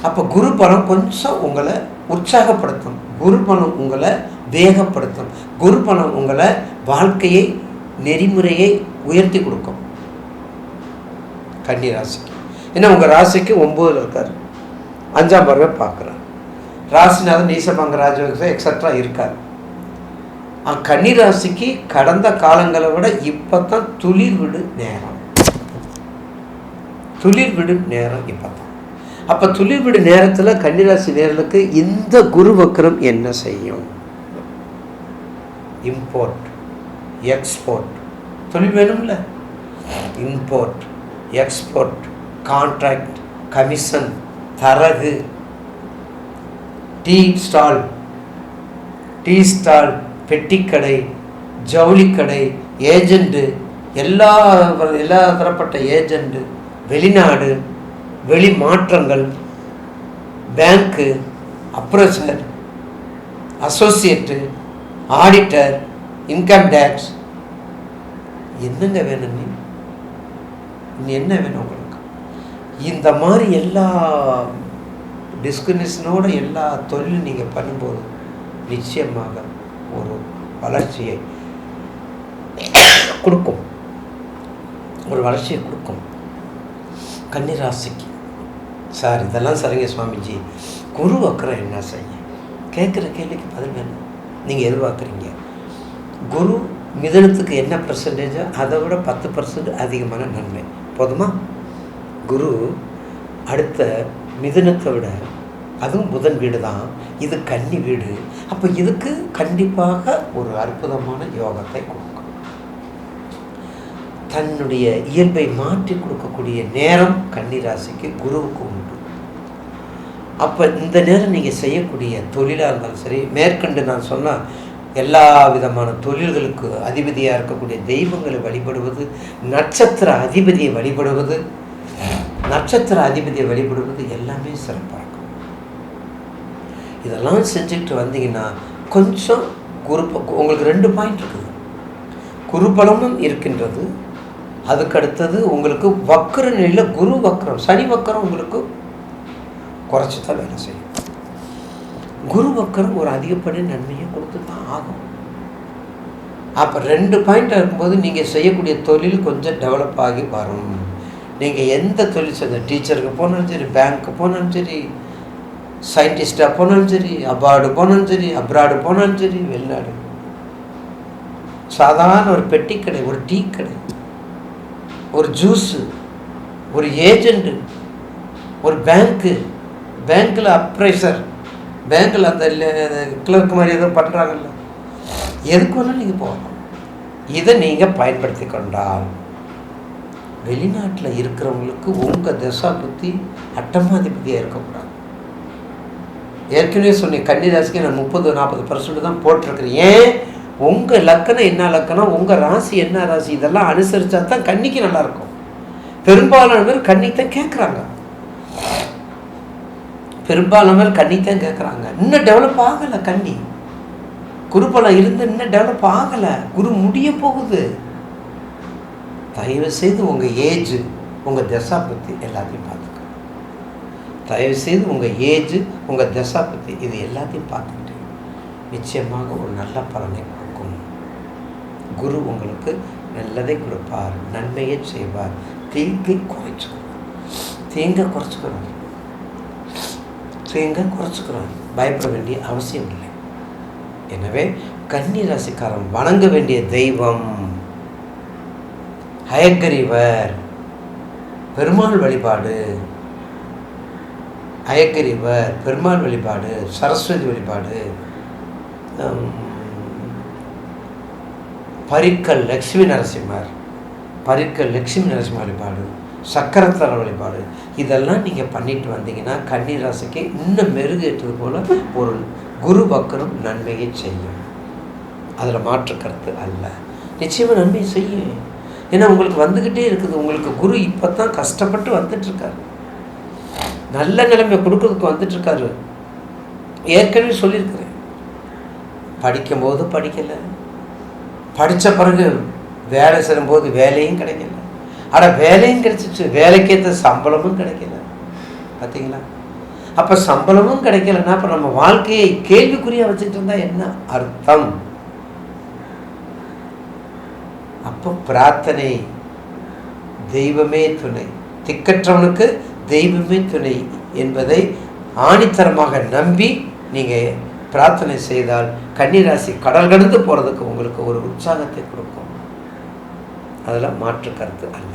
அப்போ குரு பலம் கொஞ்சம் உங்களை உற்சாகப்படுத்தும், குரு பலம் உங்களை வேகப்படுத்தும், குரு பலம் உங்களை வாழ்க்கையை நெறிமுறையை உயர்த்தி கொடுக்கும் கன்னிராசிக்கு. ஏன்னா உங்கள் ராசிக்கு 9ல் இருக்கார், 5ஆம் பார்வை பார்க்குறார், ராசிநாதன் நீசபங்க ராஜயோக எக்ஸட்ரா இருக்கார். கன்னிராசிக்கு கடந்த காலங்களை விட இப்போ தான் துளிர் விடு நேரம், துளிர் விடு நேரம் இப்போ தான். அப்போ துளிர் விடு நேரத்தில் கன்னிராசி நேர்களுக்கு இந்த குரு வக்ரம் என்ன செய்யும்? இம்போர்ட் எக்ஸ்போர்ட் தொழில் வேணும்ல, இம்போர்ட் எக்ஸ்போர்ட், கான்ட்ராக்ட், கமிஷன், தரகு, டீ ஸ்டால், பெட்டிக்கடை, ஜவுளிக்கடை, ஏஜெண்ட்டு, எல்லா தரப்பட்ட ஏஜெண்ட்டு, வெளிநாடு, வெளி மாற்றங்கள், bank, appraiser, associate, auditor, income tax, என்னங்க வேணும்? நீ என்ன வேணும் உங்களுக்கு? இந்த மாதிரி எல்லா டிஸ்கிரிமினேஷனோட எல்லா தொழிலும் நீங்கள் பண்ணும்போது நிச்சயமாக ஒரு வளர்ச்சியை கொடுக்கும், ஒரு வளர்ச்சியை கொடுக்கும். கன்னிராசிக்கு சார் இதெல்லாம் சரிங்க சுவாமிஜி, குரு வக்கரம் என்ன செய்ய? கேட்குற கேள்விக்கு பதில் வேணும். நீங்கள் எதிர்பார்க்குறீங்க குரு மிதனத்துக்கு என்ன பர்சன்டேஜோ அதை விட 10% அதிகமான நன்மை போதுமா? குரு அடுத்த மிதுனத்தை விட, அதுவும் புதன் வீடு தான், இது கன்னி வீடு. அப்போ இதுக்கு கண்டிப்பாக ஒரு அற்புதமான யோகத்தை கொடுக்கும். தன்னுடைய இயல்பை மாற்றி கொடுக்கக்கூடிய நேரம் கன்னிராசிக்கு குருவுக்கு உண்டு. அப்போ இந்த நேரம் நீங்கள் செய்யக்கூடிய தொழிலாக இருந்தாலும் சரி, மேற்கண்டு நான் சொன்னால் எல்லா விதமான தொழில்களுக்கு அதிபதியாக இருக்கக்கூடிய தெய்வங்களை வழிபடுவது, நட்சத்திர அதிபதியை வழிபடுவது, எல்லாமே சிறப்பாக இருக்கும். இதெல்லாம் செஞ்சுக்கிட்டு வந்தீங்கன்னா கொஞ்சம் உங்களுக்கு 2 பாயிண்ட் இருக்குது. குருபலமும் இருக்கின்றது, அதுக்கு அடுத்தது உங்களுக்கு வக்கர நிலையில் குரு வக்கரம், சனி வக்கரம் உங்களுக்கு குறைச்சி தான் வேலை செய்யும். குரு வக்கரம் ஒரு அதிகப்படி நன்மையை கொடுத்து தான் ஆகும். அப்போ 2 பாயிண்ட் இருக்கும்போது நீங்கள் செய்யக்கூடிய தொழில் கொஞ்சம் டெவலப் ஆகி வரும். நீங்கள் எந்த தொழில் செஞ்ச, டீச்சருக்கு போனாலும் சரி, பேங்க்கு போனாலும் சரி, சயின்டிஸ்டாக போனாலும் சரி, அபார்டு போனாலும் சரி, அப்ராடு போனாலும் சரி, வெளிநாடு, சாதாரண ஒரு பெட்டி கடை, ஒரு டீ கடை, ஒரு ஜூஸு, ஒரு ஏஜெண்ட்டு, ஒரு பேங்க்கில் அப்ரைசர், பேங்க்கில் அந்த கிளர்க் மாதிரி எதுவும் பண்ணுறாங்கல்ல, எதுக்கு வேணாலும் நீங்கள் போகலாம். இதை நீங்கள் பயன்படுத்தி கொண்டால் வெளிநாட்டில் இருக்கிறவங்களுக்கு உங்கள் தசா புத்தி அட்டமாதிபதியாக இருக்கக்கூடாது. ஏற்கனவே சொன்னேன், கன்னிராசிக்கு நான் 30-40% தான் போட்டிருக்கிறேன். ஏன்? உங்கள் லக்கணம் என்ன லக்கணம், உங்கள் ராசி என்ன ராசி, இதெல்லாம் அனுசரித்தா தான் கன்னிக்கு நல்லாயிருக்கும். பெரும்பாலான பேர் கன்னித்தான் கேட்குறாங்க, இன்னும் டெவலப் ஆகலை. கன்னி குருபலம் இருந்து இன்னும் டெவலப் ஆகலை. குரு முடிய போகுது. தயவு செய்து உங்கள் ஏஜ், உங்கள் தசா பற்றி எல்லாத்தையும் பார்த்துக்க. தயவு செய்து உங்கள் ஏஜ், உங்கள் தசா பற்றி இது எல்லாத்தையும் பார்த்துக்கிட்டு நிச்சயமாக ஒரு நல்ல பலனை கொடுக்கும். குரு உங்களுக்கு நல்லதை கொடுப்பார், நன்மையை செய்வார், தீங்கை குறைச்சுக்கிறார். பயப்பட வேண்டிய அவசியம் இல்லை. எனவே கன்னி ராசிக்காரன் வணங்க வேண்டிய தெய்வம் ஹயக்கிரீவர், பெருமாள் வழிபாடு, சரஸ்வதி வழிபாடு, பரிக்கல் லட்சுமி நரசிம்மர் வழிபாடு, சக்கரத்தர வழிபாடு, இதெல்லாம் நீங்கள் பண்ணிட்டு வந்தீங்கன்னா கன்னி ராசிக்கு இன்னும் மெருகேற்றது போல ஒரு குரு வக்கரம் நன்மையை செய்யும். அதில் மாற்று கருத்து அல்ல. நிச்சயமாக நன்மை செய்யும். ஏன்னா உங்களுக்கு வந்துக்கிட்டே இருக்குது. உங்களுக்கு குரு இப்போ தான் கஷ்டப்பட்டு வந்துட்டுருக்காரு, நல்ல நிலைமை கொடுக்கறதுக்கு வந்துட்டுருக்காரு. ஏற்கனவே சொல்லியிருக்கிறேன், படிக்கும்போது படிக்கலை, படித்த பிறகு வேலை செய்யும்போது வேலையும் கிடைக்கல, வேலையும் கிடைச்சிச்சு, வேலைக்கேற்ற சம்பளமும் கிடைக்கல. பார்த்தீங்களா? அப்போ சம்பளமும் கிடைக்கலன்னா அப்போ நம்ம வாழ்க்கையை கேள்விக்குறியாக வச்சுட்டு இருந்தா என்ன அர்த்தம்? அப்போ பிரார்த்தனை, தெய்வமே துணை, திக்கற்றவனுக்கு தெய்வமே துணை என்பதை ஆணித்தரமாக நம்பி நீங்கள் பிரார்த்தனை செய்தால் கன்னிராசி கடல் கடந்து போகிறதுக்கு உங்களுக்கு ஒரு உற்சாகத்தை கொடுக்கும். அதில் மாற்று கருத்து அல்ல.